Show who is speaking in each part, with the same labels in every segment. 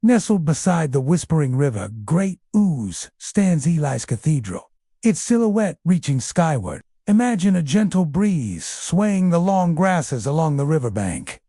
Speaker 1: Nestled beside the whispering river, great ooze, stands Eli's cathedral, its silhouette reaching skyward. Imagine a gentle breeze swaying the long grasses along the riverbank.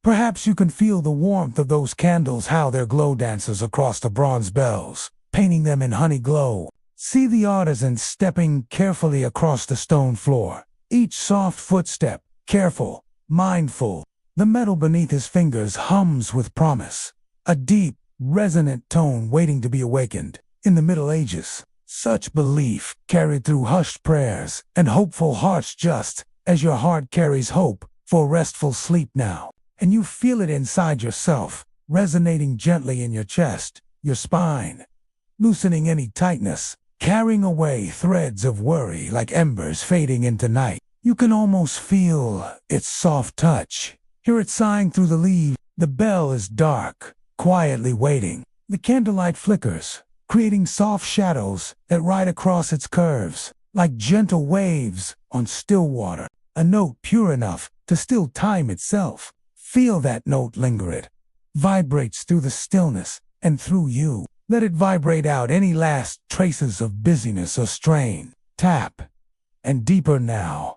Speaker 1: Perhaps you can feel the warmth of those candles, how their glow dances across the bronze bells, painting them in honey glow. See the artisan stepping carefully across the stone floor, each soft footstep, careful, mindful. The metal beneath his fingers hums with promise, a deep, resonant tone waiting to be awakened. In the Middle Ages, such belief carried through hushed prayers and hopeful hearts, just as your heart carries hope for restful sleep now. And you feel it inside yourself, resonating gently in your chest, your spine, loosening any tightness, carrying away threads of worry like embers fading into night. You can almost feel its soft touch, hear it sighing through the leaves. The bell is dark, quietly waiting. The candlelight flickers, creating soft shadows that ride across its curves, like gentle waves on still water. A note pure enough to still time itself. Feel that note linger. It vibrates through the stillness and through you. Let it vibrate out any last traces of busyness or strain. Tap, and deeper now.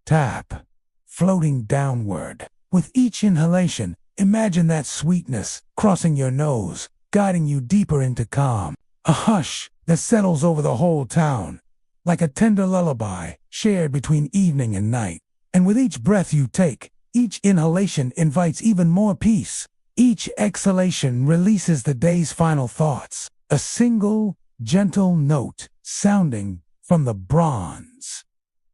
Speaker 1: Tap, floating downward. With each inhalation, imagine that sweetness crossing your nose, guiding you deeper into calm. A hush that settles over the whole town, like a tender lullaby shared between evening and night. And with each breath you take, each inhalation invites even more peace. Each exhalation releases the day's final thoughts. A single, gentle note sounding from the bronze.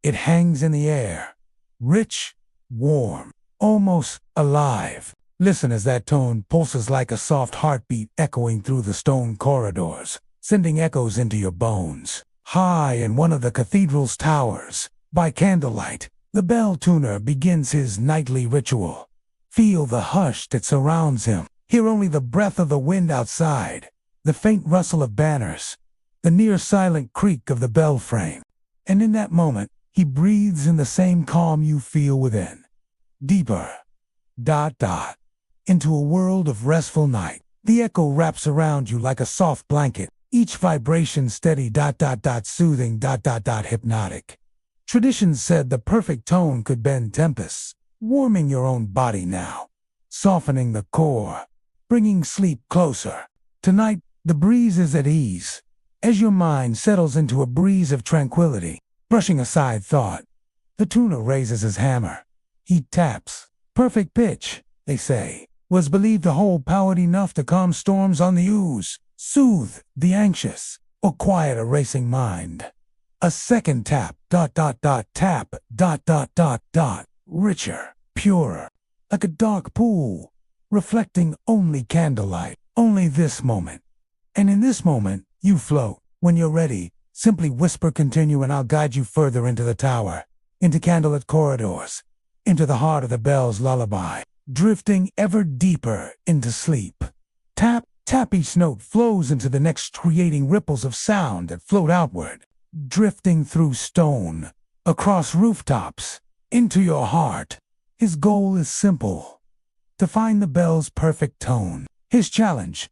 Speaker 1: It hangs in the air, rich, warm, almost alive. Listen as that tone pulses like a soft heartbeat echoing through the stone corridors, sending echoes into your bones. High in one of the cathedral's towers, by candlelight, the bell tuner begins his nightly ritual. Feel the hush that surrounds him. Hear only the breath of the wind outside, the faint rustle of banners, the near-silent creak of the bell frame. And in that moment, he breathes in the same calm you feel within. Deeper, into a world of restful night. The echo wraps around you like a soft blanket, each vibration steady, soothing, hypnotic. Tradition said the perfect tone could bend tempests, warming your own body now, softening the core, bringing sleep closer. Tonight, the breeze is at ease, as your mind settles into a breeze of tranquility. Brushing aside thought, the tuner raises his hammer. He taps. Perfect pitch, they say, was believed to hold power enough to calm storms on the ooze, soothe the anxious, or quiet a racing mind. A second tap, tap, richer, purer, like a dark pool, reflecting only candlelight, only this moment. And in this moment, you float. When you're ready, simply whisper continue and I'll guide you further into the tower, into candlelit corridors, into the heart of the bell's lullaby, drifting ever deeper into sleep. Tap, tap, each note flows into the next, creating ripples of sound that float outward, drifting through stone, across rooftops, into your heart. His goal is simple: to find the bell's perfect tone. His challenge: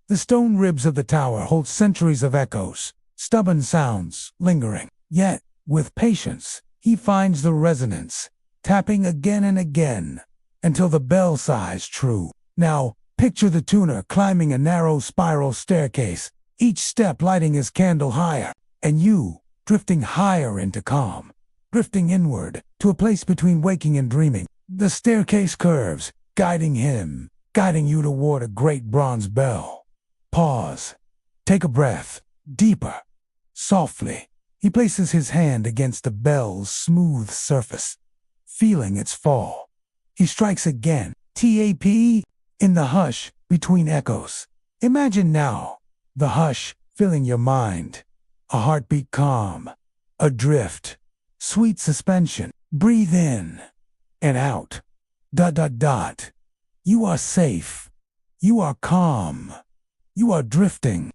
Speaker 1: the stone ribs of the tower hold centuries of echoes, stubborn sounds lingering. Yet, with patience, he finds the resonance, tapping again and again, until the bell sighs true. Now, picture the tuner climbing a narrow spiral staircase, each step lighting his candle higher, and you, drifting higher into calm, drifting inward, to a place between waking and dreaming. The staircase curves, guiding him, guiding you toward a great bronze bell. Pause. Take a breath, deeper, softly. He places his hand against the bell's smooth surface, feeling its fall. He strikes again, tap, in the hush between echoes. Imagine now, the hush filling your mind. A heartbeat calm, adrift, sweet suspension. Breathe in and out. You are safe. You are calm. You are drifting.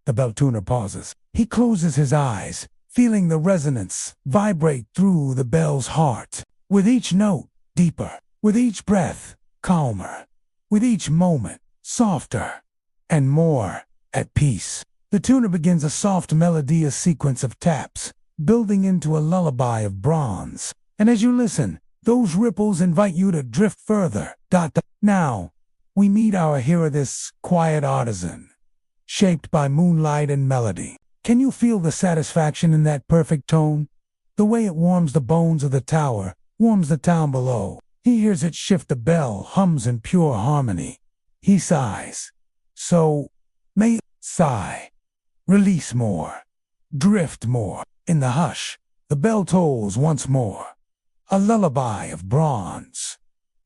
Speaker 1: The bell tuner pauses. He closes his eyes, feeling the resonance vibrate through the bell's heart. With each note, deeper. With each breath, calmer. with each moment softer and more at peace. The tuner begins a soft melodious sequence of taps, building into a lullaby of bronze. And as you listen, those ripples invite you to drift further. Now, we meet our hero, this quiet artisan, shaped by moonlight and melody. Can you feel the satisfaction in that perfect tone? The way it warms the bones of the tower, warms the town below. He hears it shift, the bell hums in pure harmony. He sighs. So, may sigh. Release more. Drift more. In the hush, the bell tolls once more. A lullaby of bronze.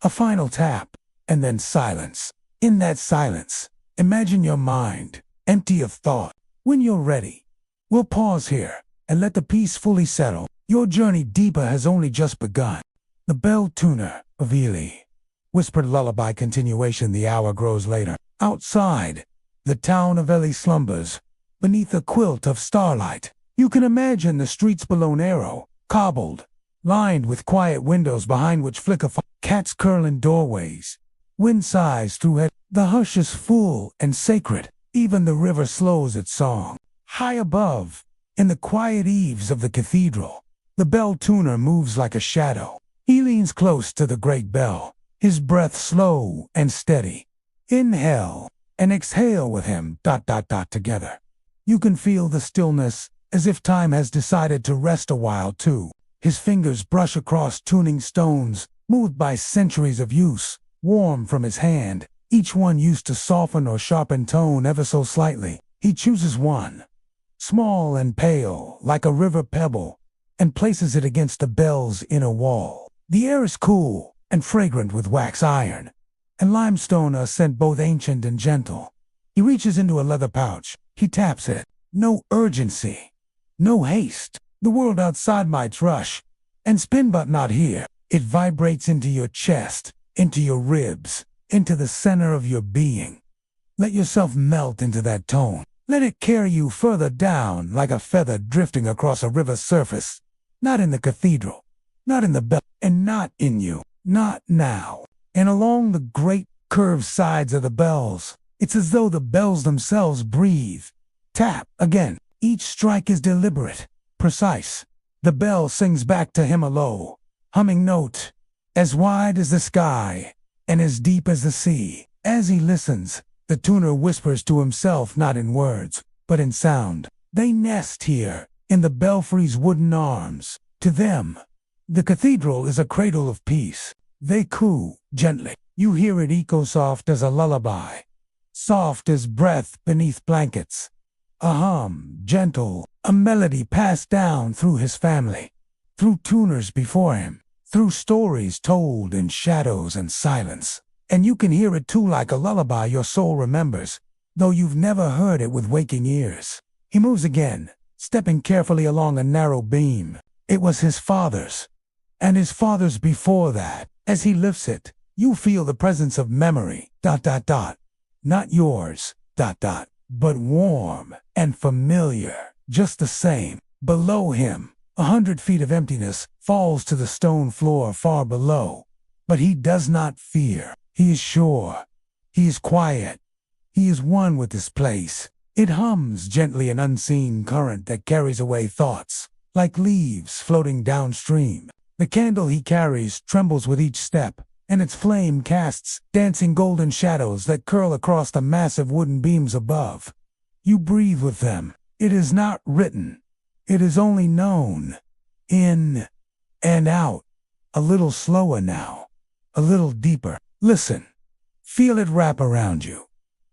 Speaker 1: A final tap, and then silence. In that silence, imagine your mind, empty of thought. When you're ready, we'll pause here and let the peace fully settle. Your journey deeper has only just begun. The bell tuner of Ely. Whispered lullaby continuation. The hour grows later. Outside, the town of Ely slumbers beneath a quilt of starlight. You can imagine the streets below, narrow, cobbled, lined with quiet windows behind which flicker cats curl in doorways. Wind sighs through it. The hush is full and sacred. Even the river slows its song. High above, in the quiet eaves of the cathedral, the bell tuner moves like a shadow. He leans close to the great bell, his breath slow and steady. Inhale and exhale with him, together. You can feel the stillness, as if time has decided to rest a while too. His fingers brush across tuning stones, moved by centuries of use, warm from his hand, each one used to soften or sharpen tone ever so slightly. He chooses one, small and pale, like a river pebble, and places it against the bell's inner wall. The air is cool and fragrant with wax iron, and limestone, a scent both ancient and gentle. He reaches into a leather pouch. He taps it. No urgency, no haste. The world outside might rush and spin, but not here. It vibrates into your chest, into your ribs, into the center of your being. Let yourself melt into that tone. Let it carry you further down like a feather drifting across a river's surface. Not in the cathedral, not in the bell, and not in you, not now. And along the great curved sides of the bells, it's as though the bells themselves breathe. Tap again. Each strike is deliberate, precise. The bell sings back to him a low, humming note, as wide as the sky and as deep as the sea. As he listens, the tuner whispers to himself, not in words, but in sound. They nest here, in the belfry's wooden arms. To them, the cathedral is a cradle of peace. They coo gently. You hear it echo soft as a lullaby, soft as breath beneath blankets. A hum, gentle, a melody passed down through his family, through tuners before him, through stories told in shadows and silence. And you can hear it too, like a lullaby your soul remembers, though you've never heard it with waking ears. He moves again, stepping carefully along a narrow beam. It was his father's, and his father's before that. As he lifts it, you feel the presence of memory, not yours, but warm and familiar, just the same. Below him, 100 feet of emptiness falls to the stone floor far below. But he does not fear. He is sure. He is quiet. He is one with this place. It hums gently, an unseen current that carries away thoughts, like leaves floating downstream. The candle he carries trembles with each step, and its flame casts dancing golden shadows that curl across the massive wooden beams above. You breathe with them. It is not written. It is only known. In and out. A little slower now. A little deeper. Listen. Feel it wrap around you.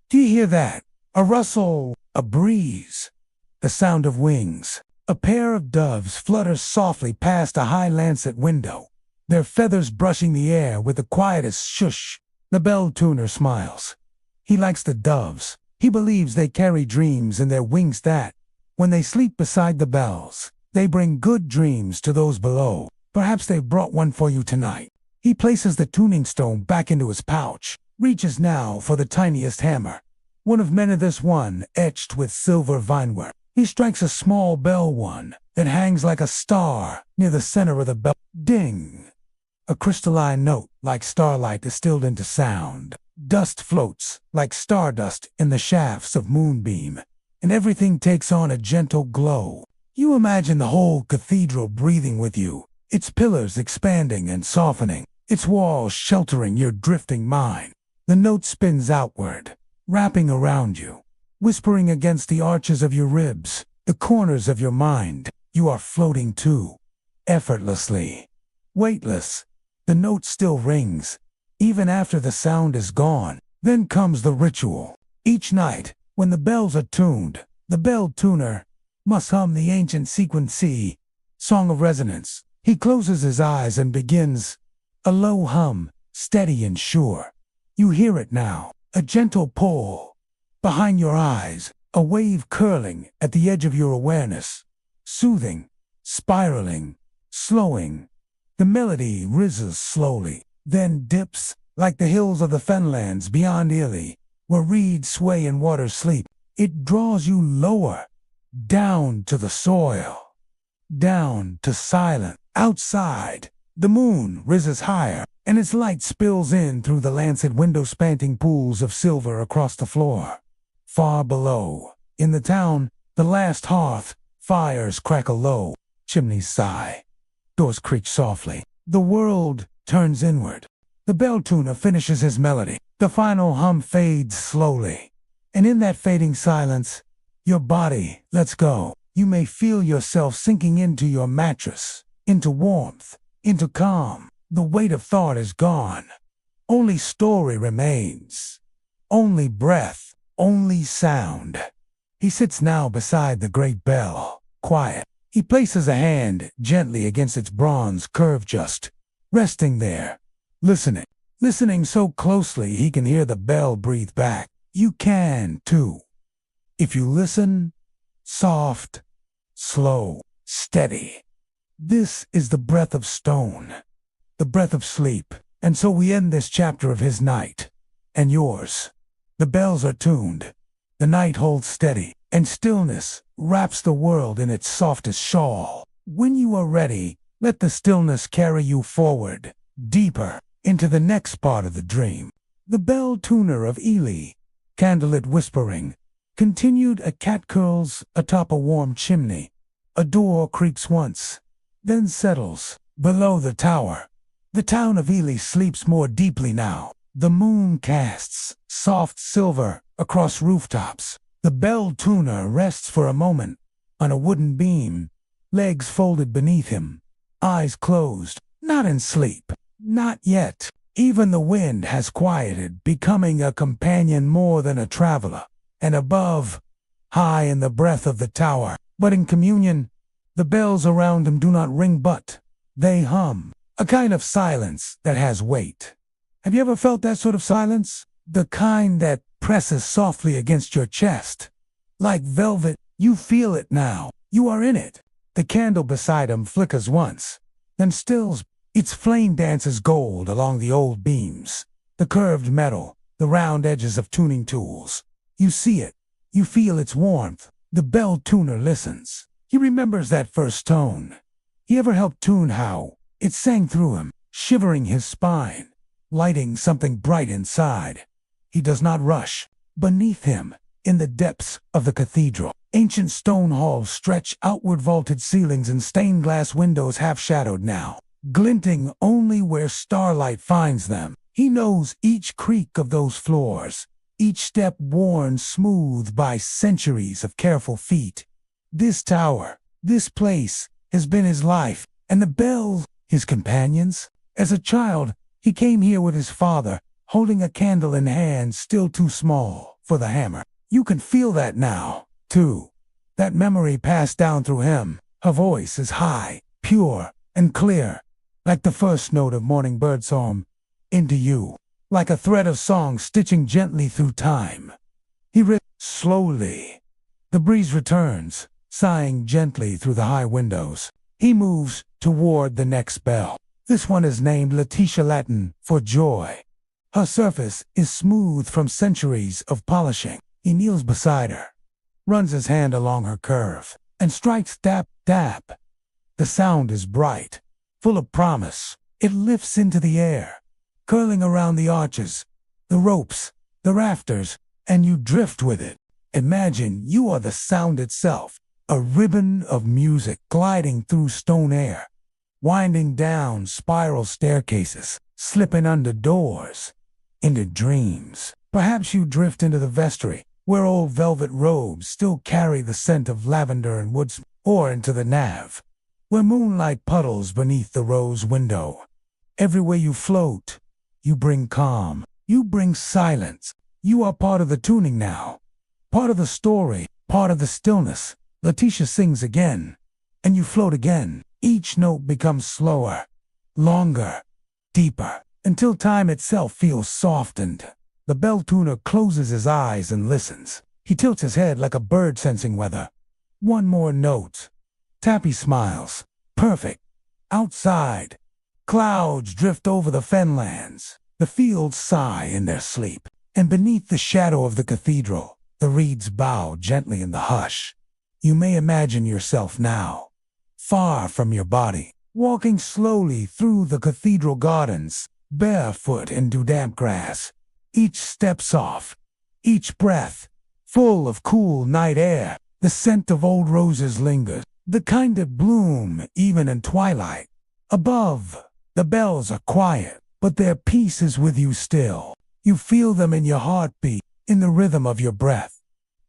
Speaker 1: Do you hear that? A rustle, a breeze, the sound of wings. A pair of doves flutter softly past a high lancet window, their feathers brushing the air with the quietest shush. The bell tuner smiles. He likes the doves. He believes they carry dreams in their wings that, when they sleep beside the bells, they bring good dreams to those below. Perhaps they've brought one for you tonight. He places the tuning stone back into his pouch, reaches now for the tiniest hammer, one of many, this one etched with silver vinework. He strikes a small bell one that hangs like a star near the center of the bell. Ding! A crystalline note like starlight distilled into sound. Dust floats like stardust in the shafts of moonbeam, and everything takes on a gentle glow. You imagine the whole cathedral breathing with you, its pillars expanding and softening, its walls sheltering your drifting mind. The note spins outward, wrapping around you, whispering against the arches of your ribs, the corners of your mind. You are floating too, effortlessly, weightless. The note still rings, even after the sound is gone. Then comes the ritual. Each night, when the bells are tuned, the bell tuner must hum the ancient sequence C, song of resonance. He closes his eyes and begins a low hum, steady and sure. You hear it now, a gentle pull behind your eyes, a wave curling at the edge of your awareness, soothing, spiraling, slowing. The melody rises slowly, then dips like the hills of the fenlands beyond Ely, where reeds sway and waters sleep. It draws you lower, down to the soil, down to silence. Outside, the moon rises higher, and its light spills in through the lancet window, spanting pools of silver across the floor. Far below, in the town, the last hearth fires crackle low, chimneys sigh, doors creak softly. The world turns inward. The bell tuner finishes his melody. The final hum fades slowly, and in that fading silence, your body lets go. You may feel yourself sinking into your mattress, into warmth, into calm. The weight of thought is gone. Only story remains. Only breath. Only sound. He sits now beside the great bell, quiet. He places a hand gently against its bronze curve, just resting there, listening so closely he can hear the bell breathe back. You can, too, if you listen, soft, slow, steady. This is the breath of stone, the breath of sleep. And so we end this chapter of his night, and yours. The bells are tuned, the night holds steady, and stillness wraps the world in its softest shawl. When you are ready, let the stillness carry you forward, deeper, into the next part of the dream. The bell tuner of Ely, candlelit whispering, continued. A cat curls atop a warm chimney. A door creaks once, then settles. Below the tower, the town of Ely sleeps more deeply now. The moon casts soft silver across rooftops. The bell tuner rests for a moment on a wooden beam, legs folded beneath him, eyes closed, not in sleep, not yet. Even the wind has quieted, becoming a companion more than a traveler. And above, high in the breath of the tower, but in communion, the bells around him do not ring, but they hum, a kind of silence that has weight. Have you ever felt that sort of silence? The kind that presses softly against your chest. Like velvet, you feel it now. You are in it. The candle beside him flickers once, then stills. Its flame dances gold along the old beams, the curved metal, the round edges of tuning tools. You see it. You feel its warmth. The bell tuner listens. He remembers that first tone. He ever helped tune how it sang through him, shivering his spine, lighting something bright inside. He does not rush. Beneath him, in the depths of the cathedral, ancient stone halls stretch outward, vaulted ceilings and stained glass windows half-shadowed now, glinting only where starlight finds them. He knows each creak of those floors, each step worn smooth by centuries of careful feet. This tower, this place, has been his life, and the bells, his companions. As a child, he came here with his father, holding a candle in hand still too small for the hammer. You can feel that now, too. That memory passed down through him. Her voice is high, pure, and clear, like the first note of morning birdsong, into you, like a thread of song stitching gently through time. He read slowly. The breeze returns, sighing gently through the high windows. He moves toward the next bell. This one is named Letitia, Latin for joy. Her surface is smooth from centuries of polishing. He kneels beside her, runs his hand along her curve, and strikes tap, tap. The sound is bright, full of promise. It lifts into the air, curling around the arches, the ropes, the rafters, and you drift with it. Imagine you are the sound itself, a ribbon of music gliding through stone air, winding down spiral staircases, slipping under doors, into dreams. Perhaps you drift into the vestry, where old velvet robes still carry the scent of lavender and woods, or into the nave, where moonlight puddles beneath the rose window. Everywhere you float, you bring calm, you bring silence. You are part of the tuning now, part of the story, part of the stillness. Letitia sings again, and you float again. Each note becomes slower, longer, deeper, until time itself feels softened. The bell tuner closes his eyes and listens. He tilts his head like a bird sensing weather. One more note. Tappy smiles. Perfect. Outside, clouds drift over the fenlands. The fields sigh in their sleep. And beneath the shadow of the cathedral, the reeds bow gently in the hush. You may imagine yourself now, far from your body, walking slowly through the cathedral gardens, barefoot into damp grass. Each step soft, each breath full of cool night air. The scent of old roses lingers, the kind that bloom even in twilight. Above, the bells are quiet, but their peace is with you still. You feel them in your heartbeat, in the rhythm of your breath,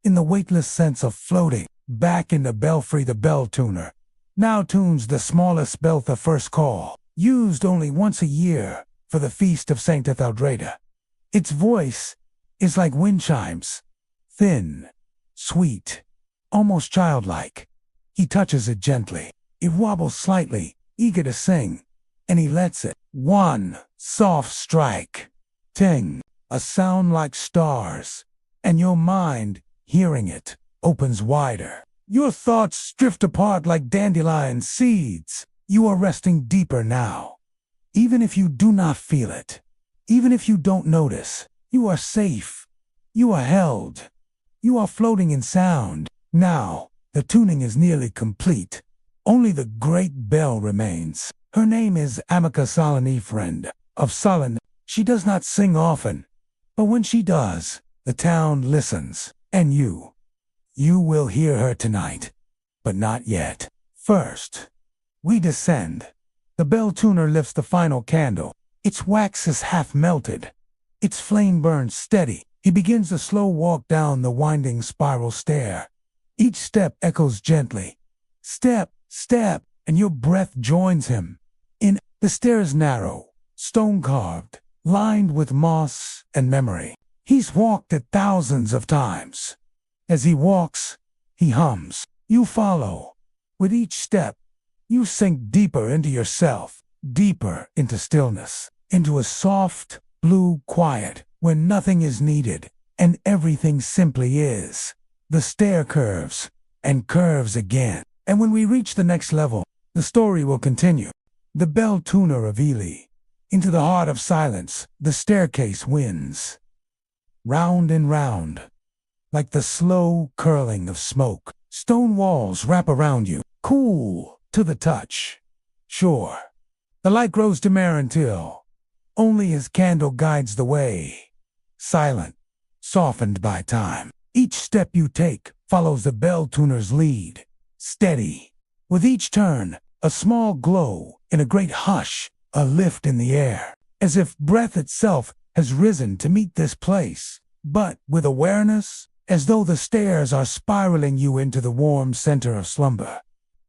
Speaker 1: in the weightless sense of floating. Back in the belfry, the bell tuner now tunes the smallest bell, the first call, used only once a year for the feast of Saint Etheldrada. Its voice is like wind chimes, thin, sweet, almost childlike. He touches it gently. It wobbles slightly, eager to sing, and he lets it. One soft strike. Ting, a sound like stars, and your mind, hearing it, opens wider. Your thoughts drift apart like dandelion seeds. You are resting deeper now. Even if you do not feel it, even if you don't notice, you are safe. You are held. You are floating in sound. Now, the tuning is nearly complete. Only the great bell remains. Her name is Amica Solani, friend of Solon. She does not sing often, but when she does, the town listens, and you will hear her tonight, but not yet. First, we descend. The bell tuner lifts the final candle. Its wax is half melted. Its flame burns steady. He begins a slow walk down the winding spiral stair. Each step echoes gently. Step, step, and your breath joins him. The stair is narrow, stone-carved, lined with moss and memory. He's walked it thousands of times. As he walks, he hums. You follow. With each step, you sink deeper into yourself, deeper into stillness, into a soft, blue quiet where nothing is needed and everything simply is. The stair curves and curves again. And when we reach the next level, the story will continue. The bell tuner of Ely. Into the heart of silence, the staircase wins. Round and round, like the slow curling of smoke. Stone walls wrap around you, cool to the touch. Sure, the light grows dimmer until only his candle guides the way. Silent, softened by time. Each step you take follows the bell tuner's lead. Steady. With each turn, a small glow in a great hush, a lift in the air, as if breath itself has risen to meet this place, but with awareness, as though the stairs are spiraling you into the warm center of slumber.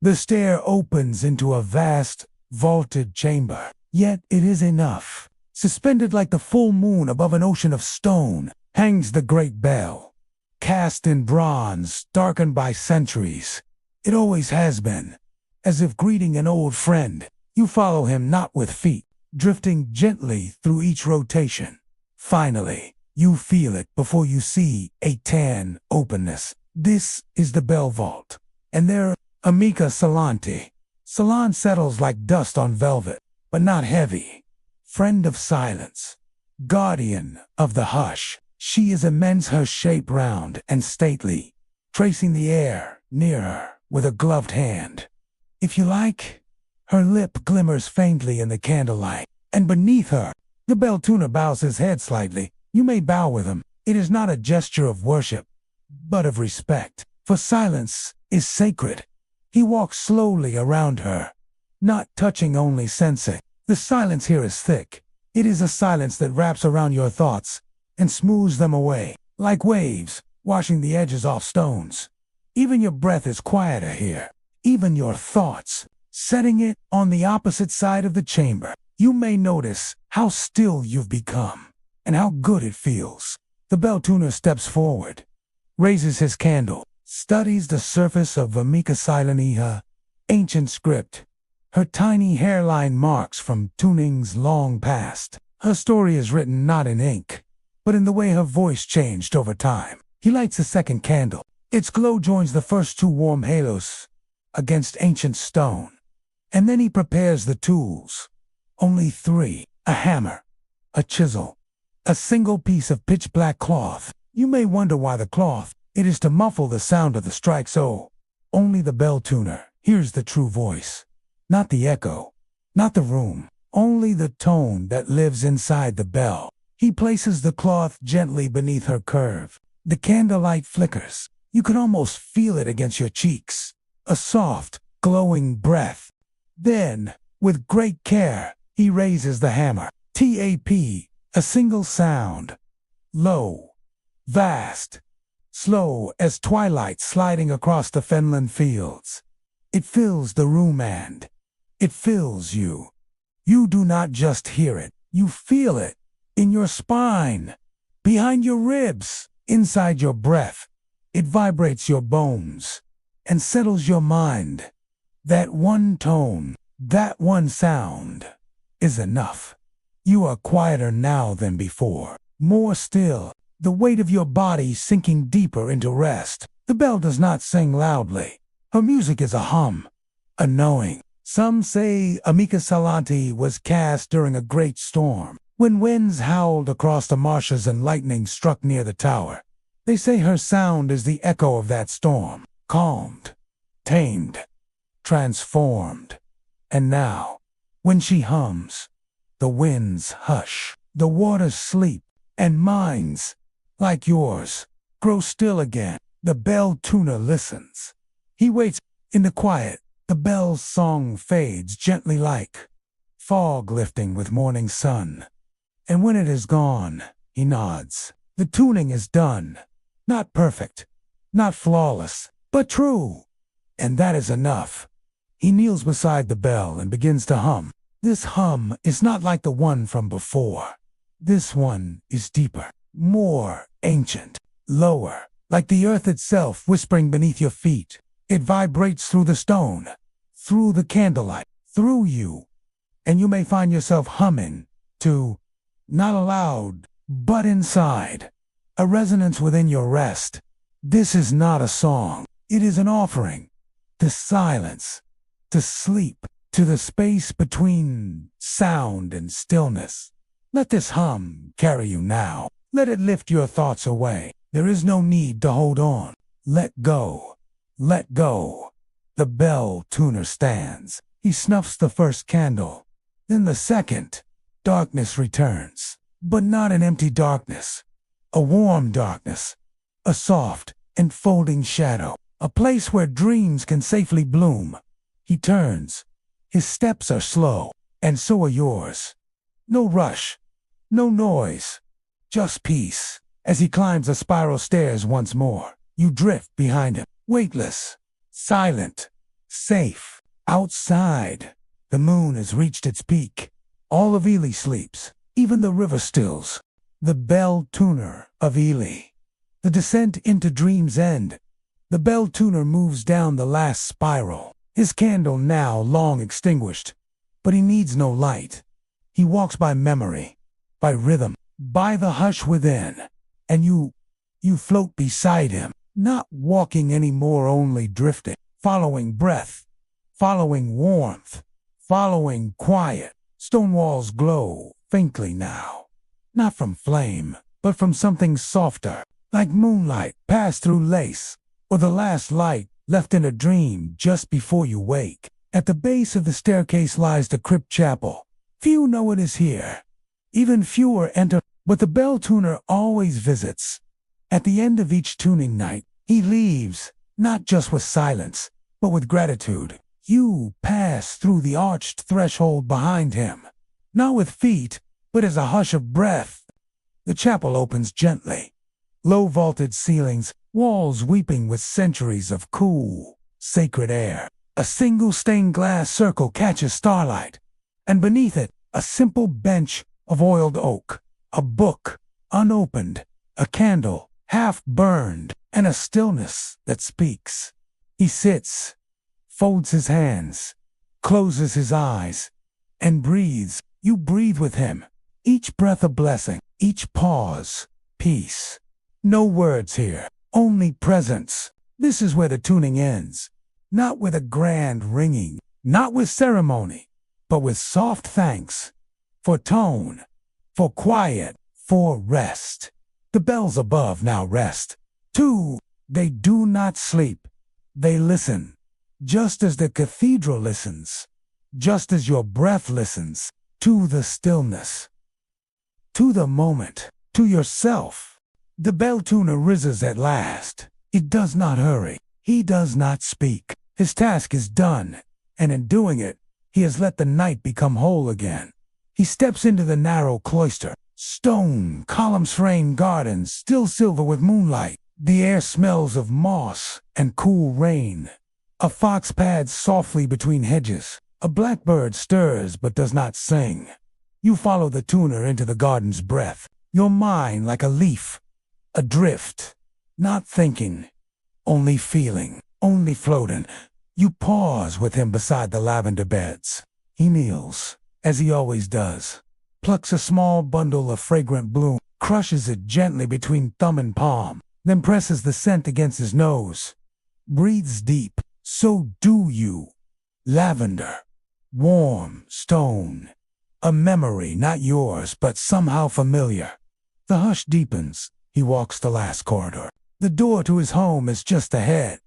Speaker 1: The stair opens into a vast, vaulted chamber, yet it is enough. Suspended like the full moon above an ocean of stone, hangs the great bell, cast in bronze, darkened by centuries. It always has been, as if greeting an old friend. You follow him not with feet, drifting gently through each rotation. Finally, you feel it before you see a tan openness. This is the bell vault, and there, Amica Solani. Salon settles like dust on velvet, but not heavy. Friend of silence, guardian of the hush. She is immense, her shape round and stately, tracing the air near her with a gloved hand. If you like, Her lip glimmers faintly in the candlelight, and beneath her, the bell tuner bows his head slightly. You may bow with him. It is not a gesture of worship, but of respect, for silence is sacred. He walks slowly around her, not touching, only sensing. The silence here is thick. It is a silence that wraps around your thoughts and smooths them away, like waves washing the edges off stones. Even your breath is quieter here, even your thoughts. Setting it on the opposite side of the chamber, you may notice how still you've become and how good it feels. The bell tuner steps forward, raises his candle, studies the surface of Vamika Sileniha, ancient script, her tiny hairline marks from tunings long past. Her story is written not in ink, but in the way her voice changed over time. He lights a second candle. Its glow joins the first two warm halos against ancient stone. And then he prepares the tools. Only three: a hammer, a chisel, a single piece of pitch-black cloth. You may wonder why the cloth. It is to muffle the sound of the strike, so only the bell tuner hears the true voice. Not the echo, not the room, only the tone that lives inside the bell. He places the cloth gently beneath her curve. The candlelight flickers. You can almost feel it against your cheeks. A soft, glowing breath. Then, with great care, he raises the hammer. Tap, a single sound. Low, vast, slow as twilight sliding across the fenland fields. It fills the room and it fills you. You do not just hear it, you feel it. In your spine, behind your ribs, inside your breath. It vibrates your bones and settles your mind. That one tone, that one sound is enough. You are quieter now than before. More still, the weight of your body sinking deeper into rest. The bell does not sing loudly. Her music is a hum, a knowing. Some say Amika Salanti was cast during a great storm, when winds howled across the marshes and lightning struck near the tower. They say her sound is the echo of that storm, calmed, tamed, transformed. And now, when she hums, the winds hush, the waters sleep, and minds, like yours, grow still again. The bell tuner listens. He waits in the quiet. The bell's song fades gently like fog lifting with morning sun. And when it is gone, he nods. The tuning is done. Not perfect, not flawless, but true. And that is enough. He kneels beside the bell and begins to hum. This hum is not like the one from before. This one is deeper, more ancient, lower, like the earth itself whispering beneath your feet. It vibrates through the stone, through the candlelight, through you. And you may find yourself humming to, not aloud, but inside, a resonance within your rest. This is not a song. It is an offering to silence, to sleep, to the space between sound and stillness. Let this hum carry you now. Let it lift your thoughts away. There is no need to hold on. Let go. Let go. The bell tuner stands. He snuffs the first candle. Then the second. Darkness returns. But not an empty darkness. A warm darkness. A soft, enfolding shadow. A place where dreams can safely bloom. He turns. His steps are slow, and so are yours. No rush. No noise. Just peace. As he climbs the spiral stairs once more, you drift behind him, weightless, silent, safe. Outside, the moon has reached its peak. All of Ely sleeps, even the river stills. The bell tuner of Ely. The descent into dream's end. The bell tuner moves down the last spiral, his candle now long extinguished. But he needs no light. He walks by memory, by rhythm, by the hush within. And you float beside him, not walking anymore, only drifting, following breath, following warmth, following quiet. Stone walls glow faintly now, not from flame, but from something softer, like moonlight passed through lace, or the last light left in a dream just before you wake. At the base of the staircase lies the crypt chapel. Few know it is here. Even fewer enter, but the bell tuner always visits. At the end of each tuning night, he leaves, not just with silence, but with gratitude. You pass through the arched threshold behind him, not with feet, but as a hush of breath. The chapel opens gently. Low vaulted ceilings, walls weeping with centuries of cool, sacred air. A single stained glass circle catches starlight, and beneath it, a simple bench of oiled oak, a book, unopened, a candle, half burned, and a stillness that speaks. He sits, folds his hands, closes his eyes, and breathes. You breathe with him. Each breath a blessing, each pause, peace. No words here, only presence. This is where the tuning ends. Not with a grand ringing, not with ceremony, but with soft thanks. For tone, for quiet, for rest. The bells above now rest. Too, they do not sleep. They listen, just as the cathedral listens, just as your breath listens, to the stillness, to the moment, to yourself. The bell tuner rises at last. It does not hurry. He does not speak. His task is done, and in doing it, he has let the night become whole again. He steps into the narrow cloister. Stone, columns-framed gardens, still silver with moonlight. The air smells of moss and cool rain. A fox pads softly between hedges. A blackbird stirs but does not sing. You follow the tuner into the garden's breath, your mind like a leaf, adrift, not thinking, only feeling, only floating. You pause with him beside the lavender beds. He kneels, as he always does, plucks a small bundle of fragrant bloom, crushes it gently between thumb and palm, then presses the scent against his nose. Breathes deep. So do you. Lavender. Warm stone. A memory not yours, but somehow familiar. The hush deepens. He walks the last corridor. The door to his home is just ahead.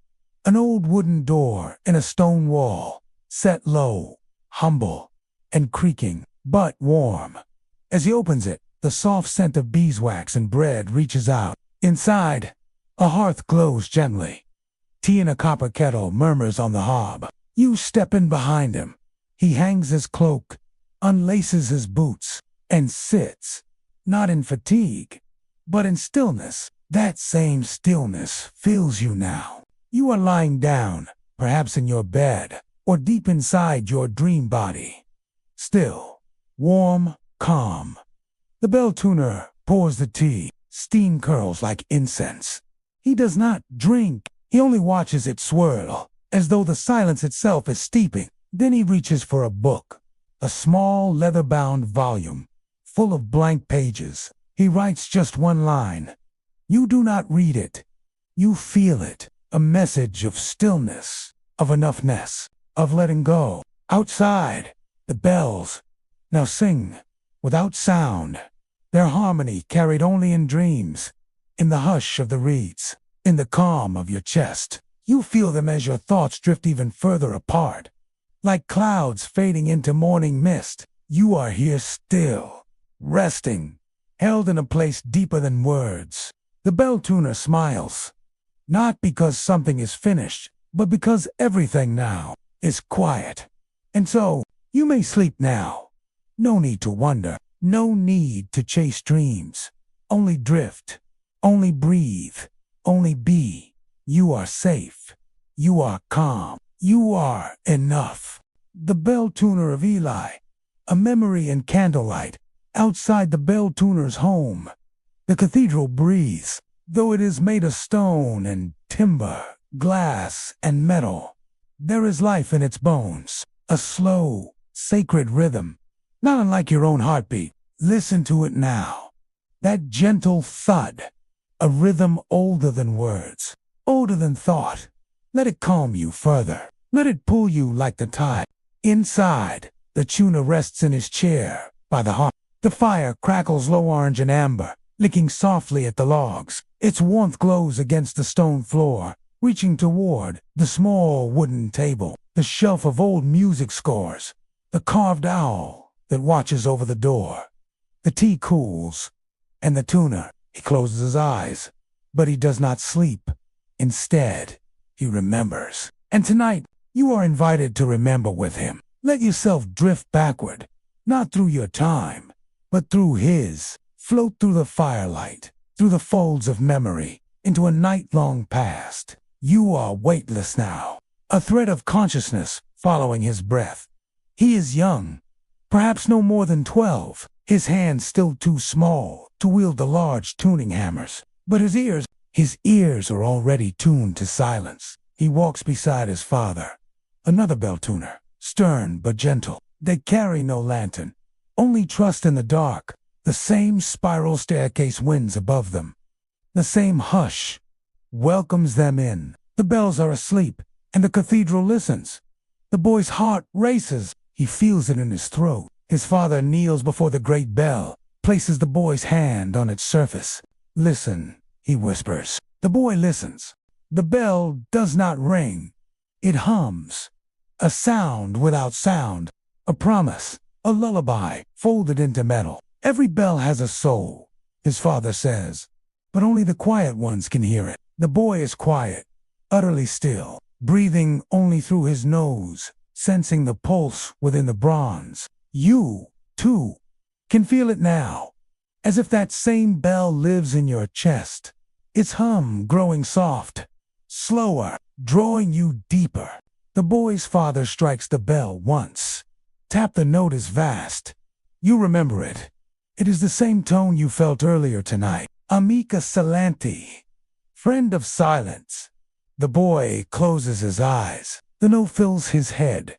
Speaker 1: An old wooden door in a stone wall, set low, humble, and creaking, but warm. As he opens it, the soft scent of beeswax and bread reaches out. Inside, a hearth glows gently. Tea in a copper kettle murmurs on the hob. You step in behind him. He hangs his cloak, unlaces his boots, and sits, not in fatigue, but in stillness. That same stillness fills you now. You are lying down, perhaps in your bed, or deep inside your dream body. Still, warm, calm. The bell tuner pours the tea. Steam curls like incense. He does not drink. He only watches it swirl, as though the silence itself is steeping. Then he reaches for a book, a small leather-bound volume, full of blank pages. He writes just one line. You do not read it. You feel it, a message of stillness, of enoughness, of letting go. Outside, the bells now sing without sound, their harmony carried only in dreams, in the hush of the reeds, in the calm of your chest. You feel them as your thoughts drift even further apart. Like clouds fading into morning mist, you are here still, resting, held in a place deeper than words. The bell tuner smiles, not because something is finished, but because everything now is quiet. And so, you may sleep now. No need to wonder, no need to chase dreams. Only drift, only breathe, only be. You are safe. You are calm. You are enough. The bell tuner of Eli, a memory in candlelight, outside the bell tuner's home. The cathedral breathes, though it is made of stone and timber, glass and metal. There is life in its bones, a slow, sacred rhythm, not unlike your own heartbeat. Listen to it now. That gentle thud, a rhythm older than words, older than thought. Let it calm you further. Let it pull you like the tide. Inside, the tuner rests in his chair by the hearth. The fire crackles low orange and amber, licking softly at the logs. Its warmth glows against the stone floor, reaching toward the small wooden table. the shelf of old music scores, the carved owl that watches over the door. The tea cools, and the tuner, he closes his eyes, but he does not sleep. Instead, he remembers. And tonight, you are invited to remember with him. Let yourself drift backward, not through your time, but through his. Float through the firelight, through the folds of memory, into a night-long past. You are weightless now, a thread of consciousness following his breath. He is young, perhaps no more than 12, his hands still too small to wield the large tuning hammers. But his ears are already tuned to silence. He walks beside his father, another bell tuner, stern but gentle. They carry no lantern, only trust in the dark. The same spiral staircase winds above them. The same hush welcomes them in. The bells are asleep, and the cathedral listens. The boy's heart races. He feels it in his throat. His father kneels before the great bell, places the boy's hand on its surface. Listen, he whispers. The boy listens. The bell does not ring. It hums. A sound without sound. A promise. A lullaby folded into metal. Every bell has a soul, his father says, but only the quiet ones can hear it. The boy is quiet, utterly still, breathing only through his nose, sensing the pulse within the bronze. You, too, can feel it now, as if that same bell lives in your chest, its hum growing soft, slower, drawing you deeper. The boy's father strikes the bell once. Tap the note is vast. You remember it. It is the same tone you felt earlier tonight. Amica Salanti, friend of silence. The boy closes his eyes. The note fills his head,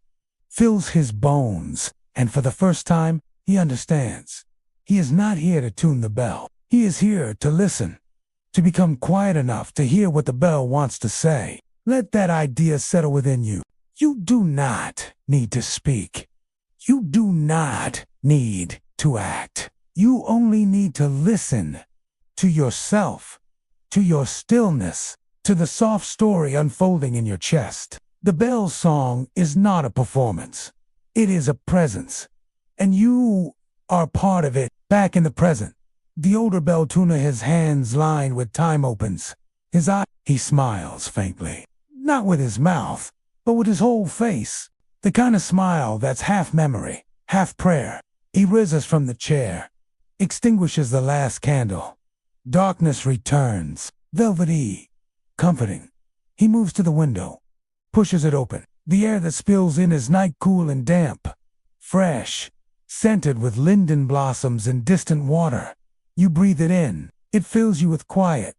Speaker 1: fills his bones, and for the first time, he understands. He is not here to tune the bell. He is here to listen, to become quiet enough to hear what the bell wants to say. Let that idea settle within you. You do not need to speak. You do not need to act. You only need to listen to yourself, to your stillness, to the soft story unfolding in your chest. The bell song is not a performance. It is a presence, and you are part of it. Back in the present, the older bell tuner, his hands lined with time, opens his eye. He smiles faintly, not with his mouth, but with his whole face. The kind of smile that's half memory, half prayer. He rises from the chair, extinguishes the last candle. Darkness returns, velvety, comforting. He moves to the window, pushes it open. The air that spills in is night cool and damp, fresh, scented with linden blossoms and distant water. You breathe it in. It fills you with quiet,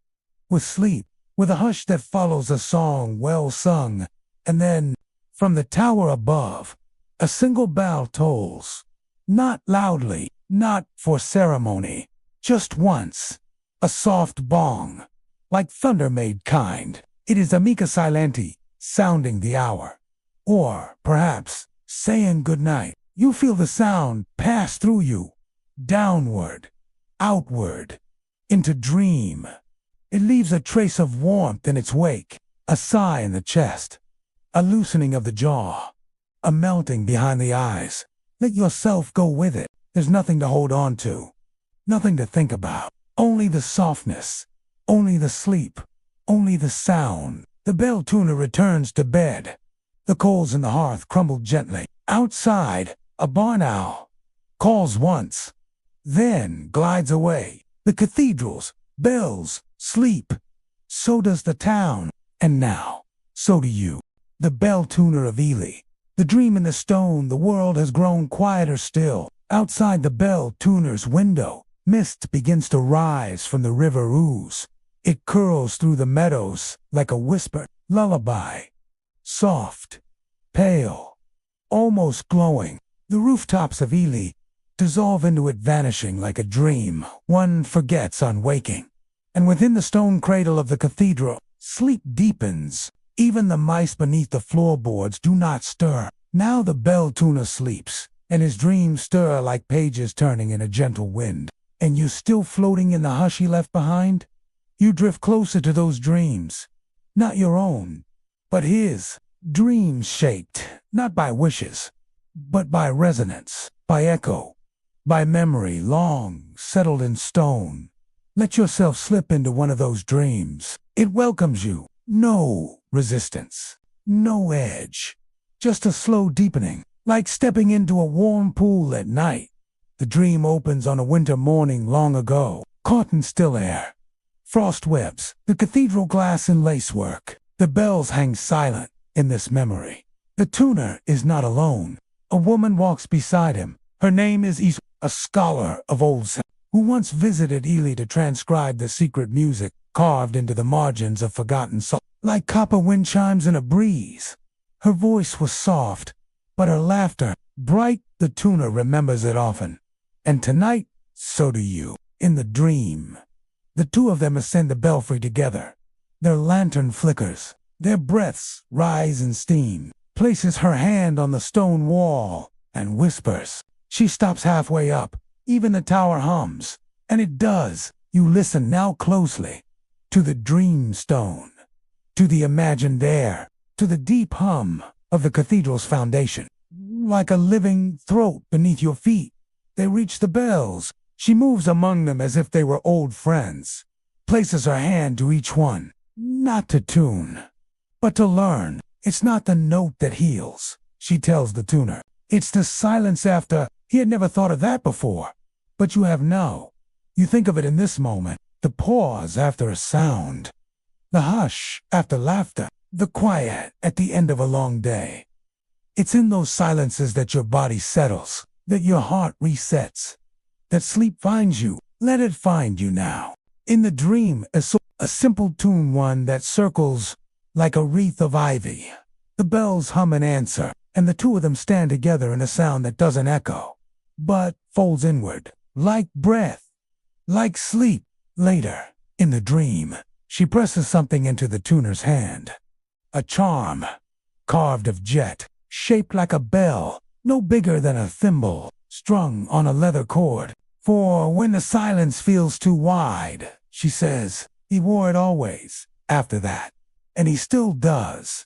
Speaker 1: with sleep, with a hush that follows a song well sung. And then, from the tower above, a single bell tolls. Not loudly, not for ceremony, just once. A soft bong, like thunder made kind. It is Amica Silenti, sounding the hour. Or, perhaps, saying goodnight. You feel the sound pass through you, downward, outward, into dream. It leaves a trace of warmth in its wake, a sigh in the chest, a loosening of the jaw, a melting behind the eyes. Let yourself go with it. There's nothing to hold on to, nothing to think about. Only the softness, only the sleep, only the sound. The bell tuner returns to bed. The coals in the hearth crumble gently. Outside, a barn owl calls once, then glides away. The cathedrals, bells, sleep. So does the town. And now, so do you. The bell tuner of Ely. The dream in the stone. The world has grown quieter still. Outside the bell tuner's window, mist begins to rise from the river Ouse. It curls through the meadows like a whispered lullaby. Soft, pale, almost glowing. The rooftops of Ely dissolve into it, vanishing like a dream one forgets on waking. And within the stone cradle of the cathedral, sleep deepens. Even the mice beneath the floorboards do not stir. Now the bell tuner sleeps, and his dreams stir like pages turning in a gentle wind. And you still floating in the hush he left behind? You drift closer to those dreams, not your own, but his. Dreams shaped, not by wishes, but by resonance, by echo, by memory long settled in stone. Let yourself slip into one of those dreams. It welcomes you. No resistance, no edge, just a slow deepening, like stepping into a warm pool at night. The dream opens on a winter morning long ago, caught in still air. Frost webs, the cathedral glass and lacework. The bells hang silent in this memory. The tuner is not alone. A woman walks beside him. Her name is a scholar of old sound, who once visited Ely to transcribe the secret music carved into the margins of forgotten songs, like copper wind chimes in a breeze. Her voice was soft, but her laughter bright. The tuner remembers it often. And tonight, so do you. In the dream, the two of them ascend the belfry together. Their lantern flickers. Their breaths rise in steam. Places her hand on the stone wall and whispers. She stops halfway up. Even the tower hums. And it does. You listen now closely. To the dream stone. To the imagined air. To the deep hum of the cathedral's foundation. Like a living throat beneath your feet. They reach the bells. She moves among them as if they were old friends. Places her hand to each one. Not to tune, but to learn. It's not the note that heals, she tells the tuner. It's the silence after. He had never thought of that before. But you have now. You think of it in this moment. The pause after a sound. The hush after laughter. The quiet at the end of a long day. It's in those silences that your body settles, that your heart resets, that sleep finds you. Let it find you now. In the dream, a simple tune, one that circles like a wreath of ivy. The bells hum an answer, and the two of them stand together in a sound that doesn't echo, but folds inward, like breath, like sleep. Later, in the dream, she presses something into the tuner's hand. A charm, carved of jet, shaped like a bell, no bigger than a thimble, strung on a leather cord. For when the silence feels too wide, she says, he wore it always, after that. And he still does.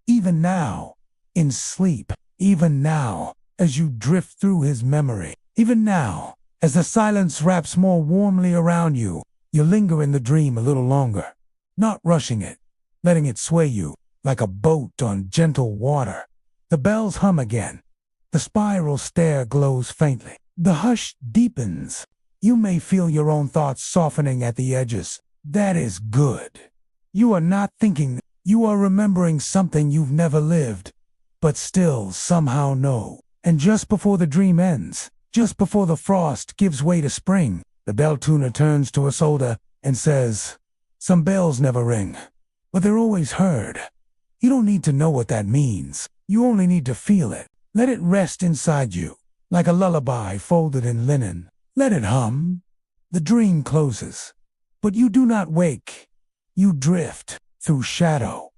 Speaker 1: Even now, in sleep. Even now, as you drift through his memory. Even now, as the silence wraps more warmly around you, you linger in the dream a little longer. Not rushing it, letting it sway you, like a boat on gentle water. The bells hum again. The spiral stair glows faintly. The hush deepens. You may feel your own thoughts softening at the edges. That is good. You are not thinking. You are remembering something you've never lived, but still somehow know. And just before the dream ends, just before the frost gives way to spring, the bell tuner turns to Isolde and says, some bells never ring, but they're always heard. You don't need to know what that means. You only need to feel it. Let it rest inside you, like a lullaby folded in linen. Let it hum. The dream closes, but you do not wake. You drift through shadow,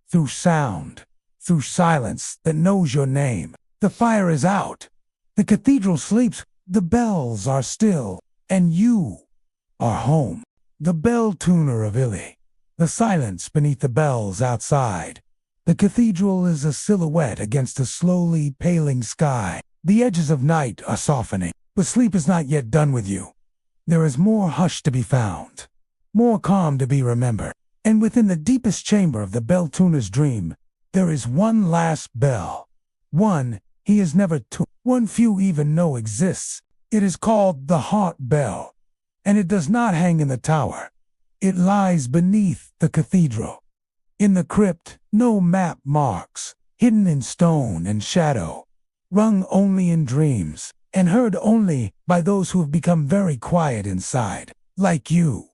Speaker 1: through sound, through silence that knows your name. The fire is out. The cathedral sleeps. The bells are still, and you are home. The bell tuner of Ely. The silence beneath the bells outside. The cathedral is a silhouette against a slowly paling sky. The edges of night are softening, but sleep is not yet done with you. There is more hush to be found, more calm to be remembered. And within the deepest chamber of the bell tuner's dream, there is one last bell. One he has never tuned, one few even know exists. It is called the heart bell, and it does not hang in the tower. It lies beneath the cathedral. In the crypt, no map marks, hidden in stone and shadow, rung only in dreams, and heard only by those who have become very quiet inside, like you.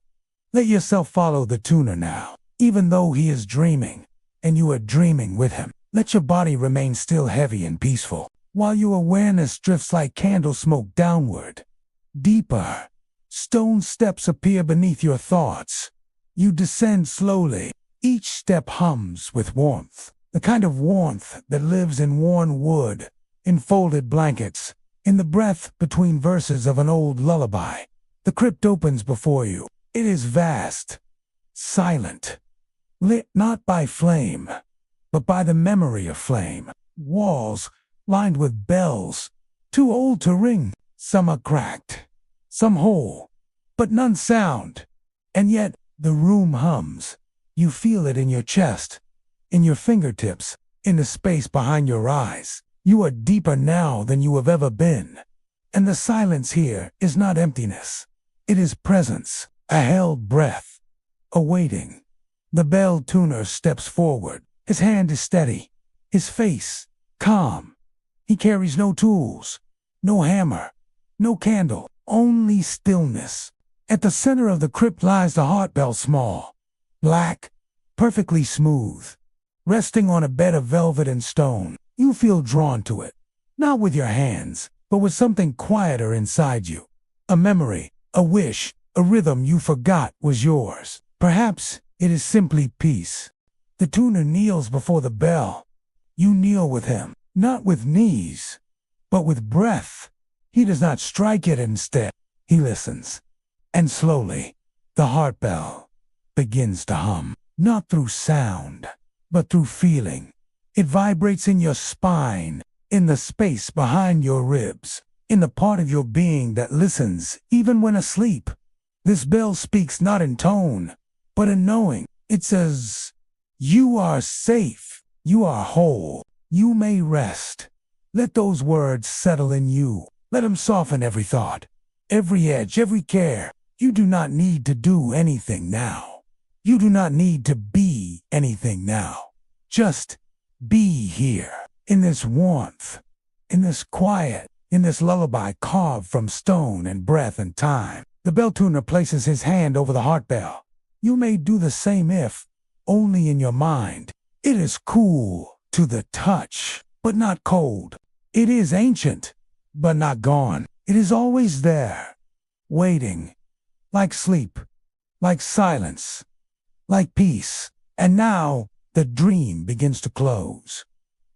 Speaker 1: Let yourself follow the tuner now, even though he is dreaming, and you are dreaming with him. Let your body remain still heavy and peaceful, while your awareness drifts like candle smoke downward. Deeper. Stone steps appear beneath your thoughts. You descend slowly. Each step hums with warmth, the kind of warmth that lives in worn wood, in folded blankets, in the breath between verses of an old lullaby. The crypt opens before you. It is vast, silent, lit not by flame, but by the memory of flame. Walls lined with bells, too old to ring. Some are cracked, some whole, but none sound. And yet the room hums. You feel it in your chest, in your fingertips, in the space behind your eyes. You are deeper now than you have ever been. And the silence here is not emptiness. It is presence, a held breath, a waiting. The bell tuner steps forward. His hand is steady, his face calm. He carries no tools, no hammer, no candle, only stillness. At the center of the crypt lies the heart bell, small, black, perfectly smooth, resting on a bed of velvet and stone. You feel drawn to it, not with your hands, but with something quieter inside you. A memory, a wish, a rhythm you forgot was yours. Perhaps it is simply peace. The tuner kneels before the bell. You kneel with him, not with knees, but with breath. He does not strike it instead. He listens. And slowly, the heart bell begins to hum, not through sound, but through feeling. It vibrates in your spine, in the space behind your ribs, in the part of your being that listens even when asleep. This bell speaks not in tone, but in knowing. It says, "You are safe. You are whole. You may rest." Let those words settle in you. Let them soften every thought, every edge, every care. You do not need to do anything now. You do not need to be anything now. Just be here, in this warmth, in this quiet, in this lullaby carved from stone and breath and time. The bell tuner places his hand over the heart bell. You may do the same if only in your mind. It is cool to the touch, but not cold. It is ancient, but not gone. It is always there, waiting, like sleep, like silence, like peace. And now the dream begins to close.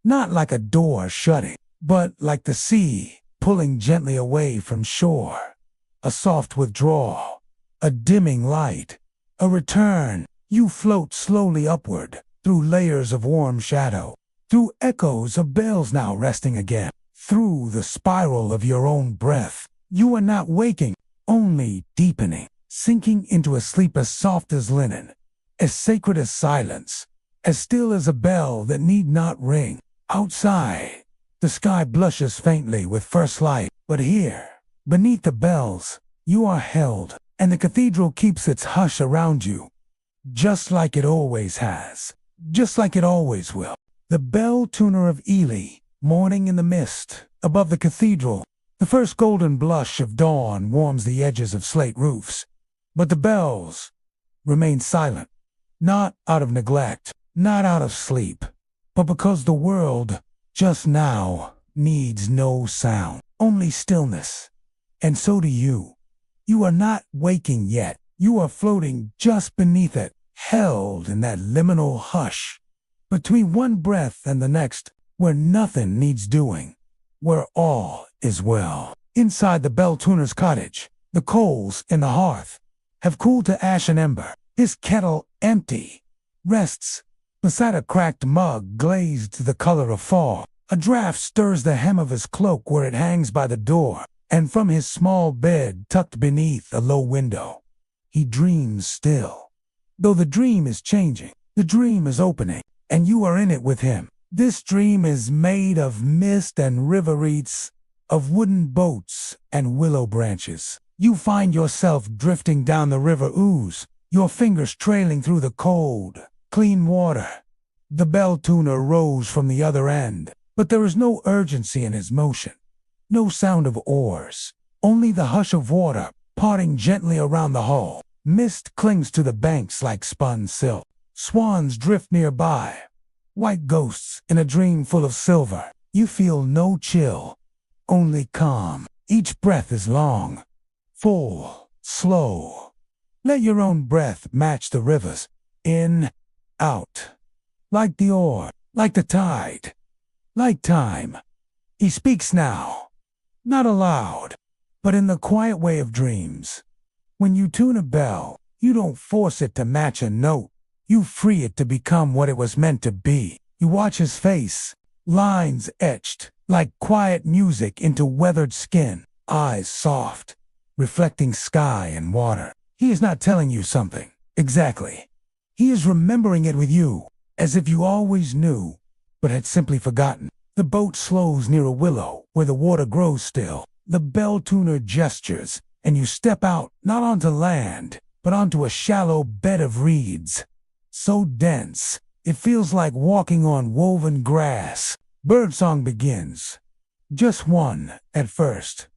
Speaker 1: Not like a door shutting, but like the sea pulling gently away from shore. A soft withdrawal, a dimming light, a return. You float slowly upward, through layers of warm shadow, through echoes of bells now resting again, through the spiral of your own breath. You are not waking, only deepening, sinking into a sleep as soft as linen, as sacred as silence, as still as a bell that need not ring. Outside, the sky blushes faintly with first light, but here, beneath the bells, you are held, and the cathedral keeps its hush around you, just like it always has, just like it always will. The bell tuner of Ely, morning in the mist, above the cathedral. The first golden blush of dawn warms the edges of slate roofs, but the bells remain silent, not out of neglect, not out of sleep, but because the world just now needs no sound, only stillness. And so do you. You are not waking yet. You are floating just beneath it, held in that liminal hush, between one breath and the next, where nothing needs doing, where all is well. Inside the bell tuner's cottage, the coals in the hearth have cooled to ash and ember. His kettle, empty, rests beside a cracked mug glazed to the color of fall. A draft stirs the hem of his cloak where it hangs by the door, and from his small bed tucked beneath a low window, he dreams still. Though the dream is changing, the dream is opening, and you are in it with him. This dream is made of mist and river reeds, of wooden boats and willow branches. You find yourself drifting down the river ooze, your fingers trailing through the cold, clean water. The bell tuner rose from the other end, but there is no urgency in his motion, no sound of oars, only the hush of water parting gently around the hull. Mist clings to the banks like spun silk. Swans drift nearby, white ghosts in a dream full of silver. You feel no chill, only calm. Each breath is long, full, slow. Let your own breath match the river's, in, out, like the oar, like the tide, like time. He speaks now, not aloud, but in the quiet way of dreams. When you tune a bell, you don't force it to match a note. You free it to become what it was meant to be. You watch his face, lines etched like quiet music into weathered skin, eyes soft, reflecting sky and water. He is not telling you something, exactly. He is remembering it with you, as if you always knew, but had simply forgotten. The boat slows near a willow, where the water grows still. The bell tuner gestures, and you step out, not onto land, but onto a shallow bed of reeds. So dense, it feels like walking on woven grass. Birdsong begins. Just one, at first.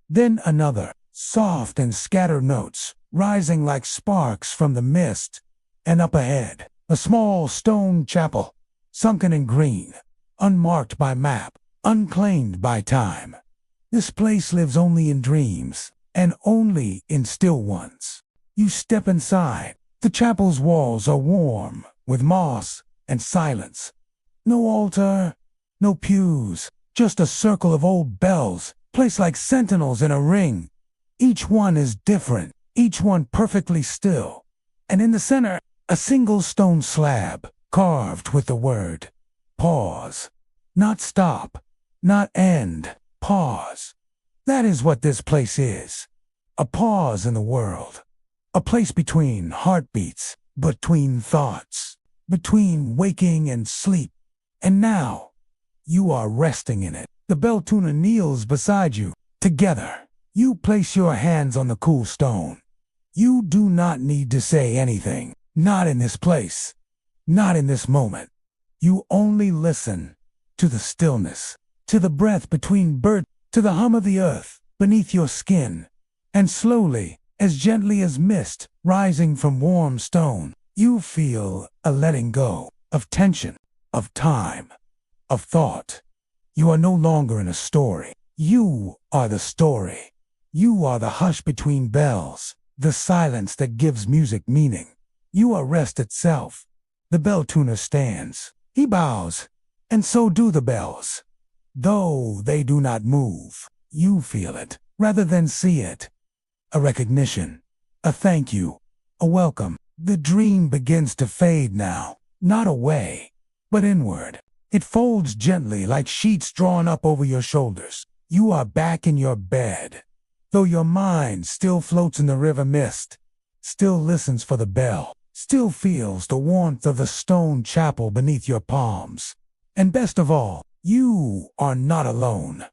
Speaker 1: Then another, soft and scattered notes, rising like sparks from the mist. And up ahead, a small stone chapel, sunken in green, unmarked by map, unclaimed by time. This place lives only in dreams, and only in still ones. You step inside. The chapel's walls are warm, with moss and silence. No altar, no pews, just a circle of old bells, placed like sentinels in a ring. Each one is different, each one perfectly still. And in the center, a single stone slab, carved with the word, pause. Not stop, not end, pause. That is what this place is. A pause in the world. A place between heartbeats, between thoughts, between waking and sleep. And now, you are resting in it. The bell tuner kneels beside you. Together, you place your hands on the cool stone. You do not need to say anything. Not in this place. Not in this moment. You only listen to the stillness, to the breath between birds, to the hum of the earth beneath your skin. And slowly, as gently as mist rising from warm stone, you feel a letting go of tension, of time, of thought. You are no longer in a story. You are the story. You are the hush between bells, the silence that gives music meaning. You are rest itself. The bell tuner stands. He bows, and so do the bells. Though they do not move, you feel it, rather than see it. A recognition, a thank you, a welcome. The dream begins to fade now, not away, but inward. It folds gently like sheets drawn up over your shoulders. You are back in your bed, though your mind still floats in the river mist, still listens for the bell, still feels the warmth of the stone chapel beneath your palms. And best of all, you are not alone.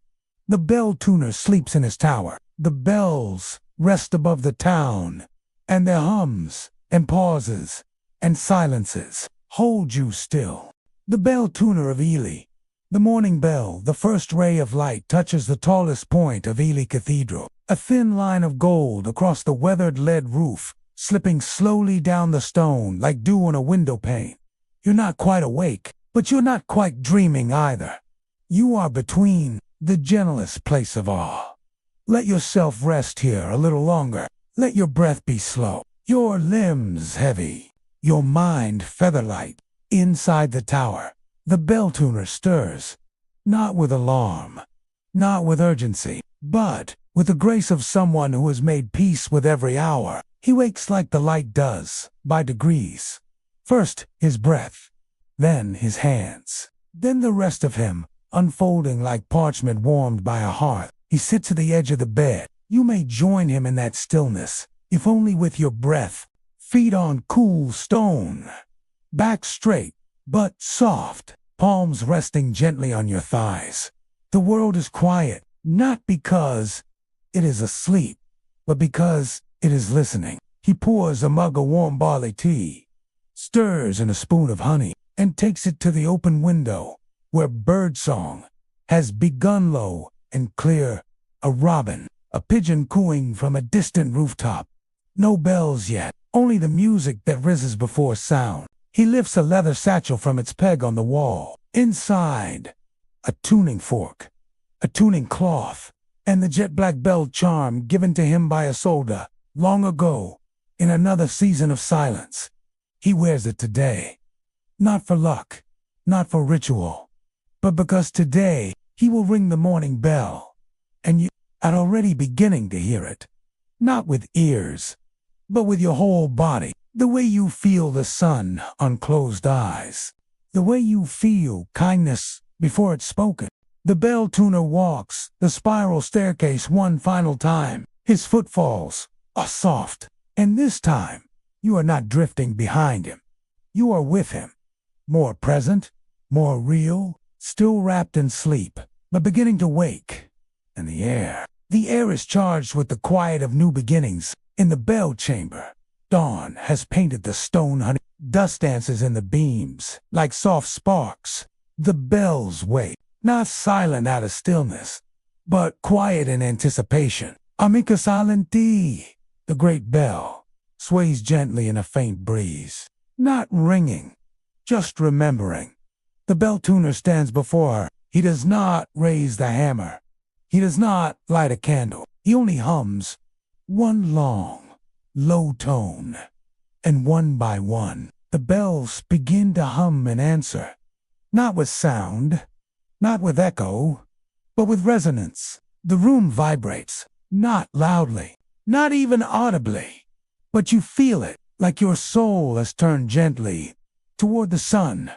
Speaker 1: The bell tuner sleeps in his tower. The bells rest above the town, and their hums and pauses and silences hold you still. The bell tuner of Ely. The morning bell, the first ray of light, touches the tallest point of Ely Cathedral, a thin line of gold across the weathered lead roof, slipping slowly down the stone like dew on a window pane. You're not quite awake, but you're not quite dreaming either. You are between, the gentlest place of awe. Let yourself rest here a little longer. Let your breath be slow, your limbs heavy, your mind feather-light. Inside the tower, the bell tuner stirs, not with alarm, not with urgency, but with the grace of someone who has made peace with every hour. He wakes like the light does, by degrees. First his breath, then his hands, then the rest of him, unfolding like parchment warmed by a hearth. He sits at the edge of the bed. You may join him in that stillness, if only with your breath. Feet on cool stone, back straight, but soft, palms resting gently on your thighs. The world is quiet, not because it is asleep, but because it is listening. He pours a mug of warm barley tea, stirs in a spoon of honey, and takes it to the open window, where birdsong has begun low and clear. A robin, a pigeon cooing from a distant rooftop. No bells yet, only the music that rises before sound. He lifts a leather satchel from its peg on the wall. Inside, a tuning fork, a tuning cloth, and the jet-black bell charm given to him by a soldier long ago in another season of silence. He wears it today, not for luck, not for ritual, but because today he will ring the morning bell. And you are already beginning to hear it, not with ears, but with your whole body, the way you feel the sun on closed eyes. the way you feel kindness before it's spoken. The bell tuner walks the spiral staircase one final time. His footfalls are soft, and this time you are not drifting behind him. You are with him, more present, more real, still wrapped in sleep, but beginning to wake. And the air is charged with the quiet of new beginnings. In the bell chamber, dawn has painted the stone honey. Dust dances in the beams like soft sparks. The bells wait, not silent out of stillness, but quiet in anticipation. Amica silenti. The great bell sways gently in a faint breeze, not ringing, just remembering. The bell tuner stands before her. He does not raise the hammer. He does not light a candle. He only hums one long, low tone. And one by one, the bells begin to hum and answer. Not with sound, not with echo, but with resonance. The room vibrates, not loudly, not even audibly, but you feel it, like your soul has turned gently toward the sun.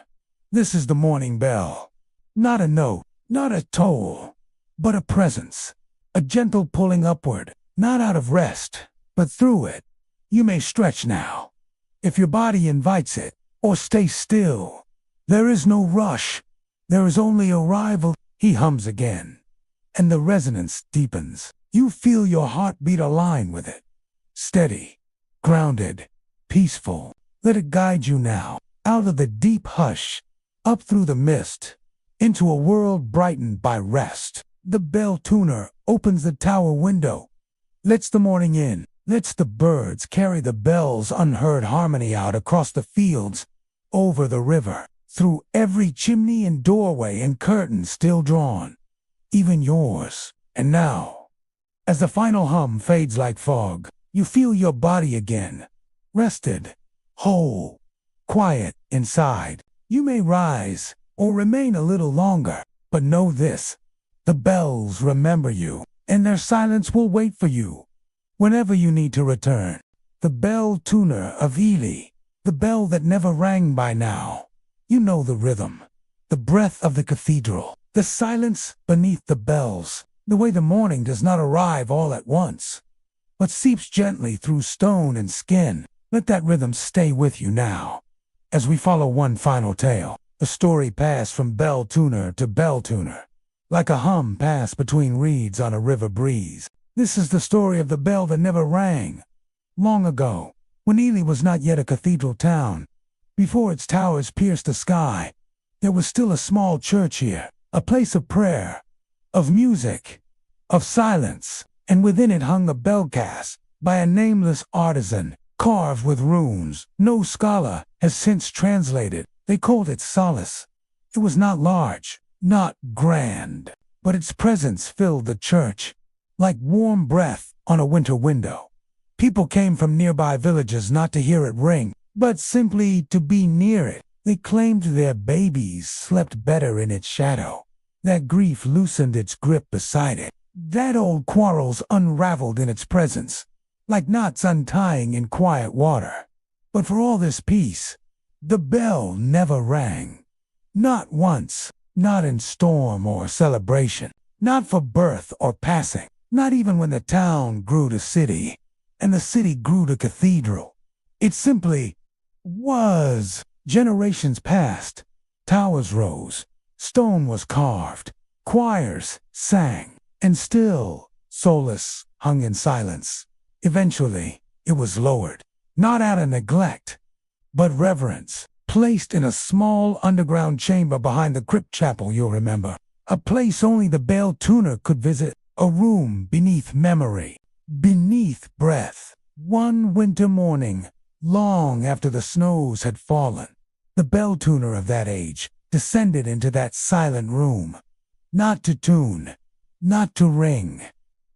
Speaker 1: This is the morning bell. Not a note, not a toll, but a presence, a gentle pulling upward, not out of rest, but through it. You may stretch now, if your body invites it, or stay still. There is no rush. There is only arrival. He hums again, and the resonance deepens. You feel your heartbeat align with it. Steady, grounded, peaceful. Let it guide you now, out of the deep hush, up through the mist, into a world brightened by rest. The bell tuner opens the tower window, lets the morning in, lets the birds carry the bell's unheard harmony out across the fields, over the river, through every chimney and doorway and curtain still drawn, even yours. And now, as the final hum fades like fog, you feel your body again, rested, whole, quiet inside. You may rise or remain a little longer, but know this: the bells remember you, and their silence will wait for you whenever you need to return. The bell tuner of Ely, the bell that never rang by now. You know the rhythm, the breath of the cathedral, the silence beneath the bells, the way the morning does not arrive all at once, but seeps gently through stone and skin. Let that rhythm stay with you now. As we follow one final tale, the story passed from bell tuner to bell tuner, like a hum passed between reeds on a river breeze. This is the story of the bell that never rang. Long ago, when Ely was not yet a cathedral town, before its towers pierced the sky, there was still a small church here, a place of prayer, of music, of silence, and within it hung a bell cast by a nameless artisan, carved with runes no scholar has since translated. They called it Solace. It was not large, not grand, but its presence filled the church like warm breath on a winter window. People came from nearby villages not to hear it ring, but simply to be near it. They claimed their babies slept better in its shadow, that grief loosened its grip beside it, that old quarrels unraveled in its presence, like knots untying in quiet water. But for all this peace, the bell never rang. Not once, not in storm or celebration, not for birth or passing, not even when the town grew to city, and the city grew to cathedral. It simply was. Generations passed, towers rose, stone was carved, choirs sang, and still Solace hung in silence. Eventually, it was lowered, not out of neglect, but reverence, placed in a small underground chamber behind the crypt chapel, you'll remember. A place only the bell tuner could visit, a room beneath memory, beneath breath. One winter morning, long after the snows had fallen, the bell tuner of that age descended into that silent room, not to tune, not to ring,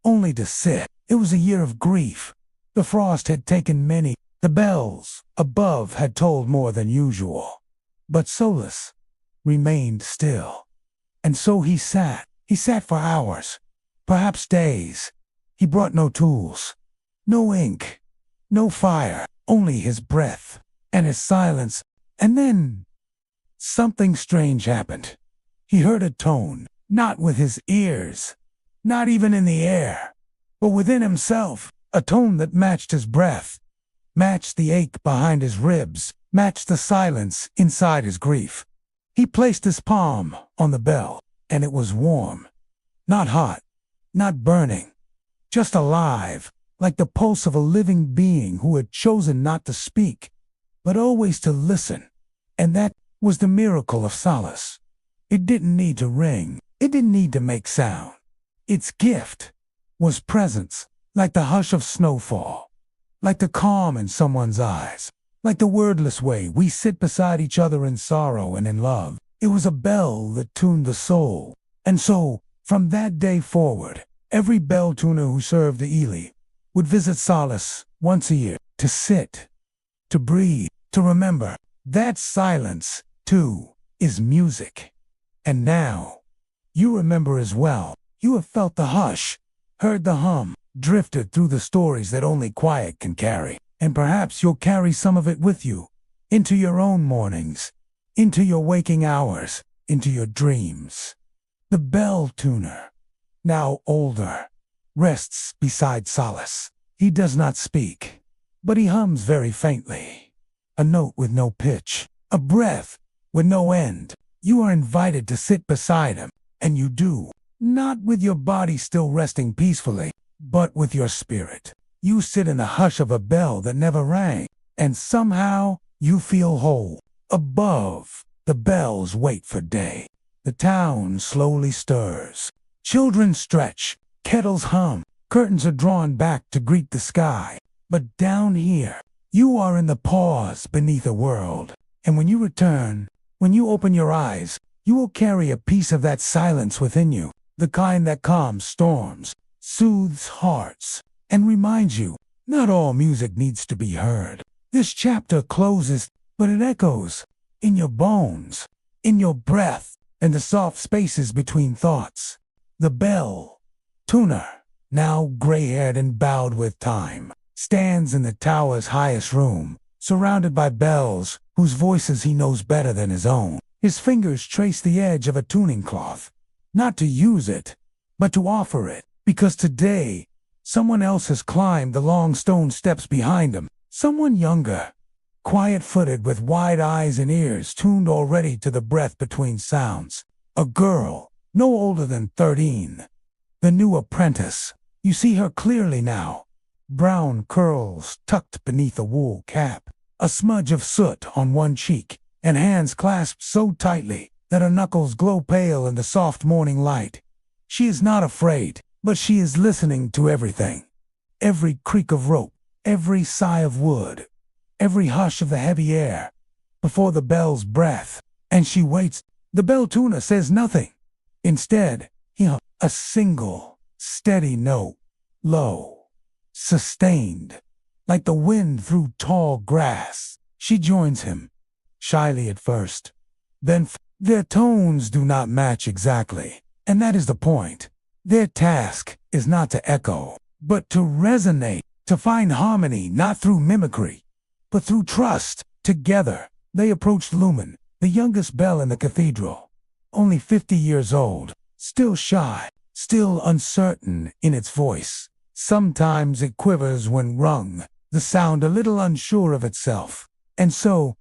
Speaker 1: only to sit. It was a year of grief. The frost had taken many. The bells above had tolled more than usual. But Solace remained still. And so he sat. He sat for hours, perhaps days. He brought no tools, no ink, no fire, only his breath and his silence. And then, something strange happened. He heard a tone, not with his ears, not even in the air, but within himself, a tone that matched his breath, matched the ache behind his ribs, matched the silence inside his grief. He placed his palm on the bell, and it was warm, not hot, not burning, just alive, like the pulse of a living being who had chosen not to speak, but always to listen. And that was the miracle of solace. It didn't need to ring. It didn't need to make sound. Its gift was presence, like the hush of snowfall, like the calm in someone's eyes, like the wordless way we sit beside each other in sorrow and in love. It was a bell that tuned the soul. And so, from that day forward, every bell tuner who served the Ely would visit Solace once a year to sit, to breathe, to remember that silence, too, is music. And now, you remember as well. You have felt the hush, heard the hum, drifted through the stories that only quiet can carry. And perhaps you'll carry some of it with you, into your own mornings, into your waking hours, into your dreams. The bell tuner, now older, rests beside Solace. He does not speak, but he hums very faintly. A note with no pitch, a breath with no end. You are invited to sit beside him, and you do, not with your body still resting peacefully, but with your spirit. You sit in the hush of a bell that never rang, and somehow you feel whole. Above, the bells wait for day. The town slowly stirs. Children stretch, kettles hum, curtains are drawn back to greet the sky. But down here, you are in the pause beneath a world. And when you return, when you open your eyes, you will carry a piece of that silence within you, the kind that calms storms, soothes hearts, and reminds you, not all music needs to be heard. This chapter closes, but it echoes in your bones, in your breath, and the soft spaces between thoughts. The bell tuner, now gray-haired and bowed with time, stands in the tower's highest room, surrounded by bells whose voices he knows better than his own. His fingers trace the edge of a tuning cloth, not to use it, but to offer it, because today, someone else has climbed the long stone steps behind him, someone younger, quiet-footed with wide eyes and ears tuned already to the breath between sounds. A girl, no older than 13. The new apprentice. You see her clearly now. Brown curls tucked beneath a wool cap, a smudge of soot on one cheek, and hands clasped so tightly that her knuckles glow pale in the soft morning light. She is not afraid, but she is listening to everything. Every creak of rope, every sigh of wood, every hush of the heavy air, before the bell's breath. And she waits. The bell tuner says nothing. Instead, he hums a single, steady note, low, sustained, like the wind through tall grass. She joins him, shyly at first. Then their tones do not match exactly, and that is the point. Their task is not to echo, but to resonate, to find harmony not through mimicry, but through trust. Together, they approached Lumen, the youngest bell in the cathedral, only 50 years old, still shy, still uncertain in its voice. Sometimes it quivers when rung, the sound a little unsure of itself. And so,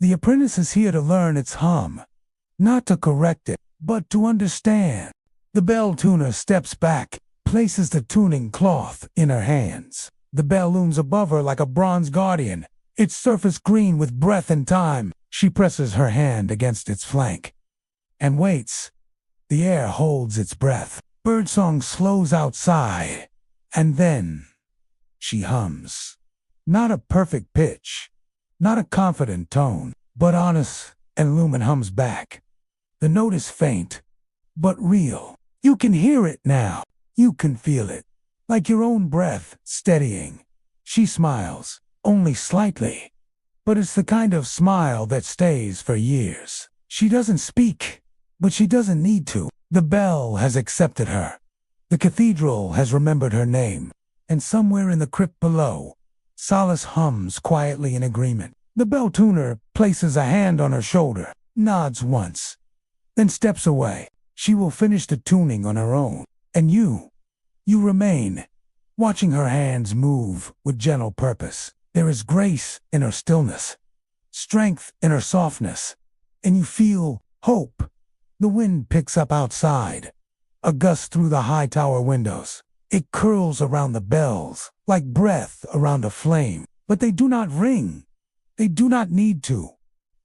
Speaker 1: the apprentice is here to learn its hum, not to correct it, but to understand. The bell tuner steps back, places the tuning cloth in her hands. The bell looms above her like a bronze guardian, its surface green with breath and time. She presses her hand against its flank and waits. The air holds its breath. Birdsong slows outside, and then she hums. Not a perfect pitch, not a confident tone, but honest, and Lumen hums back. The note is faint, but real. You can hear it now. You can feel it, like your own breath, steadying. She smiles, only slightly, but it's the kind of smile that stays for years. She doesn't speak, but she doesn't need to. The bell has accepted her. The cathedral has remembered her name, and somewhere in the crypt below, Solace hums quietly in agreement. The bell tuner places a hand on her shoulder. nods once, then steps away. She will finish the tuning on her own. And you remain, watching her hands move with gentle purpose. There is grace in her stillness, strength in her softness, and you feel hope. The wind picks up outside, a gust through the high tower windows. It curls around the bells, like breath around a flame. But they do not ring. They do not need to.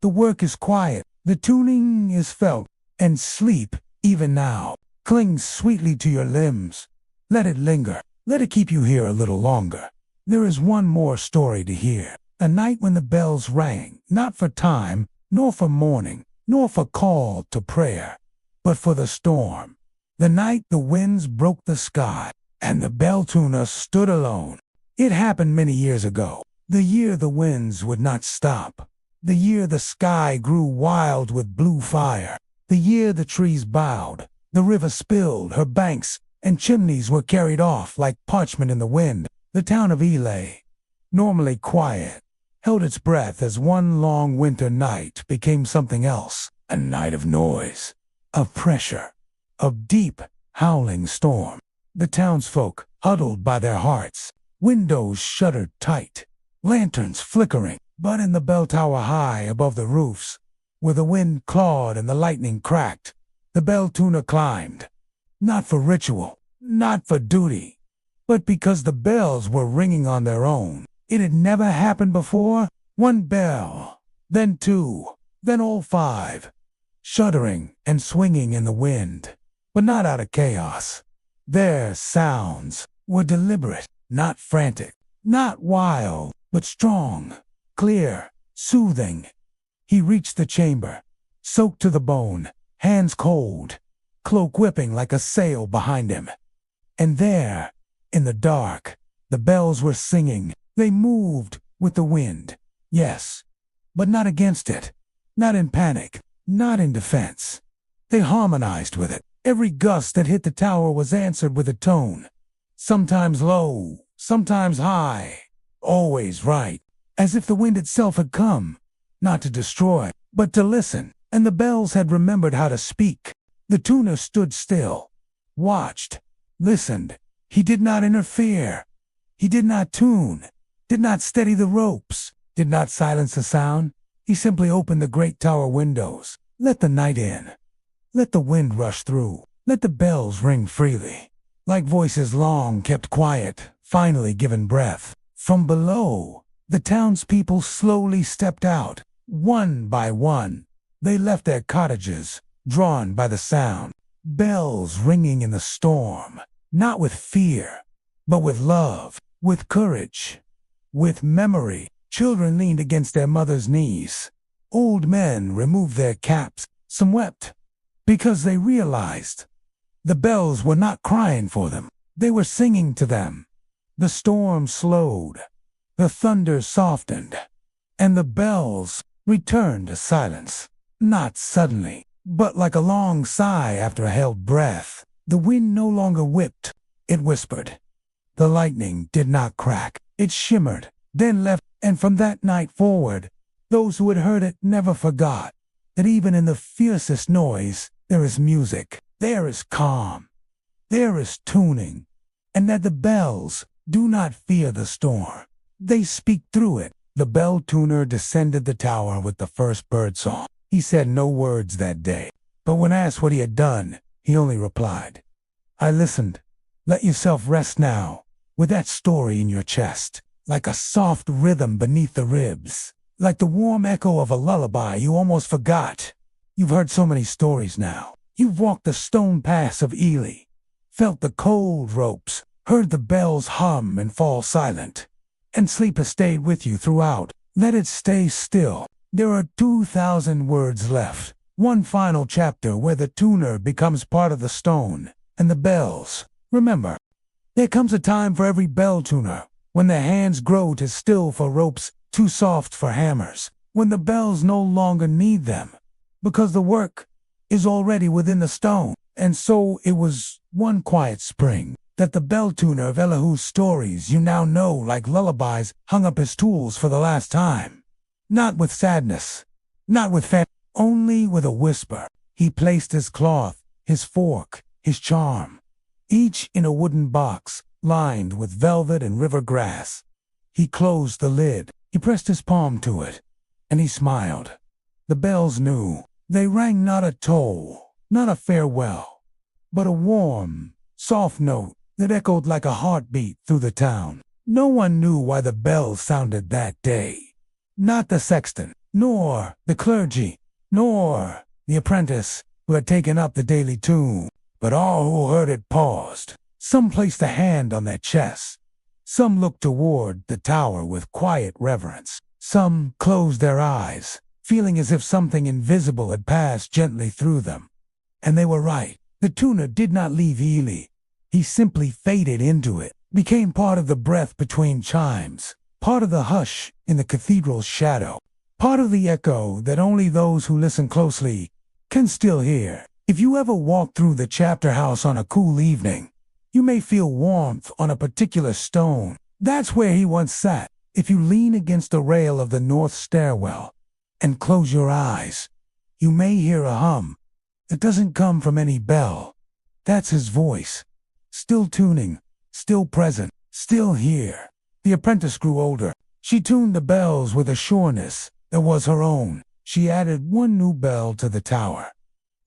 Speaker 1: The work is quiet, the tuning is felt, and sleep, even now, clings sweetly to your limbs. Let it linger. Let it keep you here a little longer. There is one more story to hear. A night when the bells rang, not for time, nor for mourning, nor for call to prayer, but for the storm. The night the winds broke the sky, and the bell tuner stood alone. It happened many years ago. The year the winds would not stop. The year the sky grew wild with blue fire. The year the trees bowed. The river spilled her banks, and chimneys were carried off like parchment in the wind. The town of Ely, normally quiet, held its breath as one long winter night became something else. A night of noise, of pressure, of deep, howling storm. The townsfolk, huddled by their hearts, windows shuttered tight, lanterns flickering, but in the bell tower high above the roofs, where the wind clawed and the lightning cracked, the bell tuner climbed. Not for ritual, not for duty, but because the bells were ringing on their own. It had never happened before. One bell, then two, then all five, shuddering and swinging in the wind, but not out of chaos. Their sounds were deliberate, not frantic, not wild, but strong, clear, soothing. He reached the chamber, soaked to the bone, hands cold, cloak whipping like a sail behind him. And there, in the dark, the bells were singing. They moved with the wind, yes, but not against it, not in panic, not in defense. They harmonized with it. Every gust that hit the tower was answered with a tone, sometimes low, sometimes high, always right, as if the wind itself had come, not to destroy, but to listen. And the bells had remembered how to speak. The tuner stood still, watched, listened. He did not interfere. He did not tune, did not steady the ropes, did not silence the sound. He simply opened the great tower windows. Let the night in. Let the wind rush through. Let the bells ring freely, like voices long kept quiet, finally given breath. From below, the townspeople slowly stepped out, one by one. They left their cottages, drawn by the sound. Bells ringing in the storm, not with fear, but with love, with courage, with memory. Children leaned against their mothers' knees. Old men removed their caps. Some wept, because they realized the bells were not crying for them. They were singing to them. The storm slowed, the thunder softened, and the bells returned to silence. Not suddenly, but like a long sigh after a held breath. The wind no longer whipped, it whispered. The lightning did not crack. It shimmered, then left, and from that night forward, those who had heard it never forgot that even in the fiercest noise, there is music, there is calm, there is tuning, and that the bells do not fear the storm. They speak through it. The bell tuner descended the tower with the first birdsong. He said no words that day, but when asked what he had done, he only replied, "I listened. Let yourself rest now, with that story in your chest, like a soft rhythm beneath the ribs, like the warm echo of a lullaby you almost forgot. You've heard so many stories now. You've walked the stone paths of Ely, felt the cold ropes, heard the bells hum and fall silent, and sleep has stayed with you throughout. Let it stay still. There are 2,000 words left, one final chapter where the tuner becomes part of the stone, and the bells. Remember, there comes a time for every bell tuner, when their hands grow too still for ropes, too soft for hammers, when the bells no longer need them, because the work is already within the stone. And so it was one quiet spring that the bell tuner of Elihu's stories you now know like lullabies hung up his tools for the last time. Not with sadness, not with only with a whisper. He placed his cloth, his fork, his charm, each in a wooden box lined with velvet and river grass. He closed the lid, he pressed his palm to it, and he smiled. The bells knew. They rang not a toll, not a farewell, but a warm, soft note that echoed like a heartbeat through the town. No one knew why the bells sounded that day. Not the sexton, nor the clergy, nor the apprentice who had taken up the daily tune, but all who heard it paused. Some placed a hand on their chests. Some looked toward the tower with quiet reverence. Some closed their eyes, feeling as if something invisible had passed gently through them. And they were right. The tuner did not leave Ely. He simply faded into it, became part of the breath between chimes, part of the hush in the cathedral's shadow, part of the echo that only those who listen closely can still hear. If you ever walk through the chapter house on a cool evening, you may feel warmth on a particular stone. That's where he once sat. If you lean against the rail of the north stairwell and close your eyes, you may hear a hum that doesn't come from any bell. That's his voice, still tuning, still present, still here. The apprentice grew older. She tuned the bells with a sureness that was her own. She added one new bell to the tower,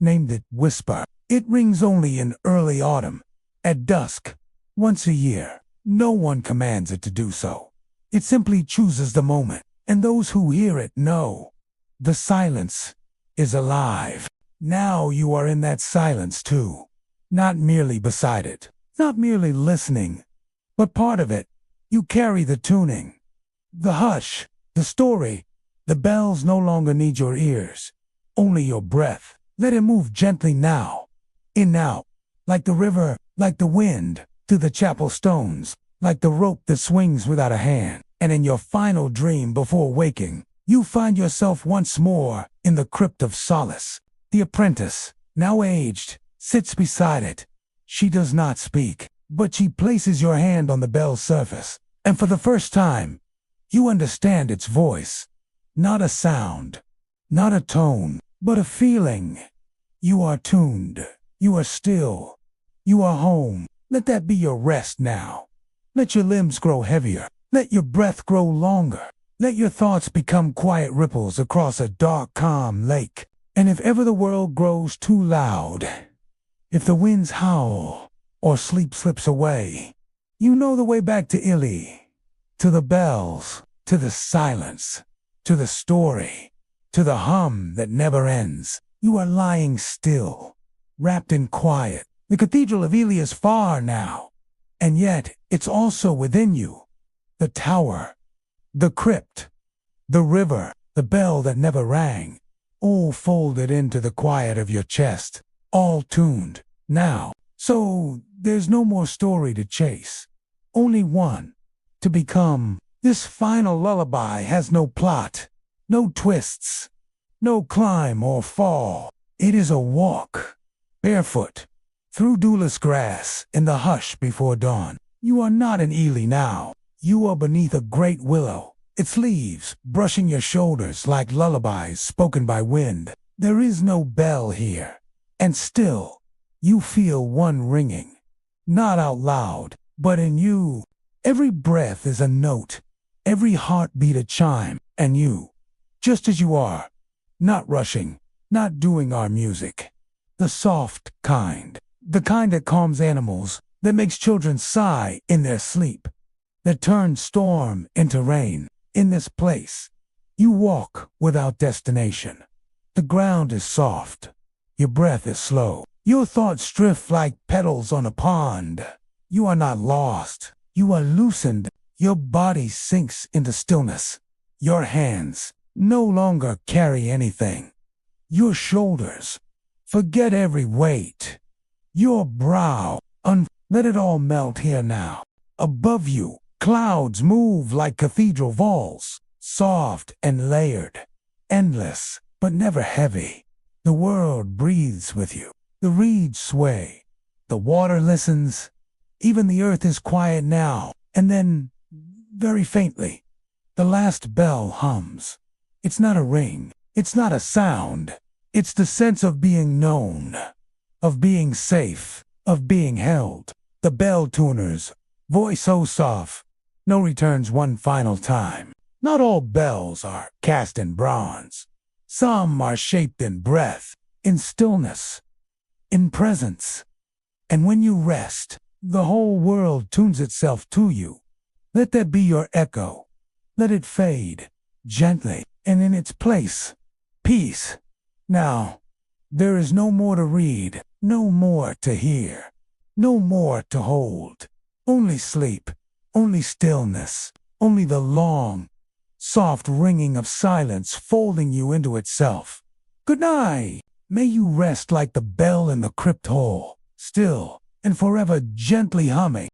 Speaker 1: named it Whisper. It rings only in early autumn, at dusk, once a year. No one commands it to do so. It simply chooses the moment, and those who hear it know the silence is alive. Now you are in that silence too, not merely beside it, not merely listening, but part of it. You carry the tuning, the hush, the story. The bells no longer need your ears, only your breath. Let it move gently now, in out, like the river, like the wind, through the chapel stones, like the rope that swings without a hand. And in your final dream before waking, you find yourself once more in the crypt of solace. The apprentice, now aged, sits beside it. She does not speak, but she places your hand on the bell's surface, and for the first time, you understand its voice. Not a sound, not a tone, but a feeling. You are tuned, you are still, you are home. Let that be your rest now. Let your limbs grow heavier, let your breath grow longer, let your thoughts become quiet ripples across a dark, calm lake. And if ever the world grows too loud, if the winds howl or sleep slips away, you know the way back to Ely, to the bells, to the silence, to the story, to the hum that never ends. You are lying still, wrapped in quiet. The Cathedral of Ely is far now, and yet it's also within you. The tower, the crypt, the river, the bell that never rang, all folded into the quiet of your chest, all tuned now. So there's no more story to chase, only one to become. This final lullaby has no plot, no twists, no climb or fall. It is a walk, barefoot, through dewless grass in the hush before dawn. You are not in Ely now. You are beneath a great willow, its leaves brushing your shoulders like lullabies spoken by wind. There is no bell here, and still you feel one ringing, not out loud, but in you. Every breath is a note, every heartbeat a chime, and you, just as you are, not rushing, not doing our music. The soft kind, the kind that calms animals, that makes children sigh in their sleep, that turns storm into rain. In this place, you walk without destination. The ground is soft, your breath is slow, your thoughts drift like petals on a pond. You are not lost, you are loosened. Your body sinks into stillness. Your hands no longer carry anything. Your shoulders forget every weight. Your brow, let it all melt here now. Above you, clouds move like cathedral vaults, soft and layered, endless, but never heavy. The world breathes with you. The reeds sway. The water listens. Even the earth is quiet now. And then, very faintly, the last bell hums. It's not a ring. It's not a sound. It's the sense of being known, of being safe, of being held. The bell tuner's voice so soft, no returns one final time. Not all bells are cast in bronze. Some are shaped in breath, in stillness, in presence. And when you rest, the whole world tunes itself to you. Let that be your echo. Let it fade, gently, and in its place, peace. Now, there is no more to read, no more to hear, no more to hold. Only sleep, only stillness, only the long, soft ringing of silence folding you into itself. Good night. May you rest like the bell in the crypt hole, still and forever gently humming.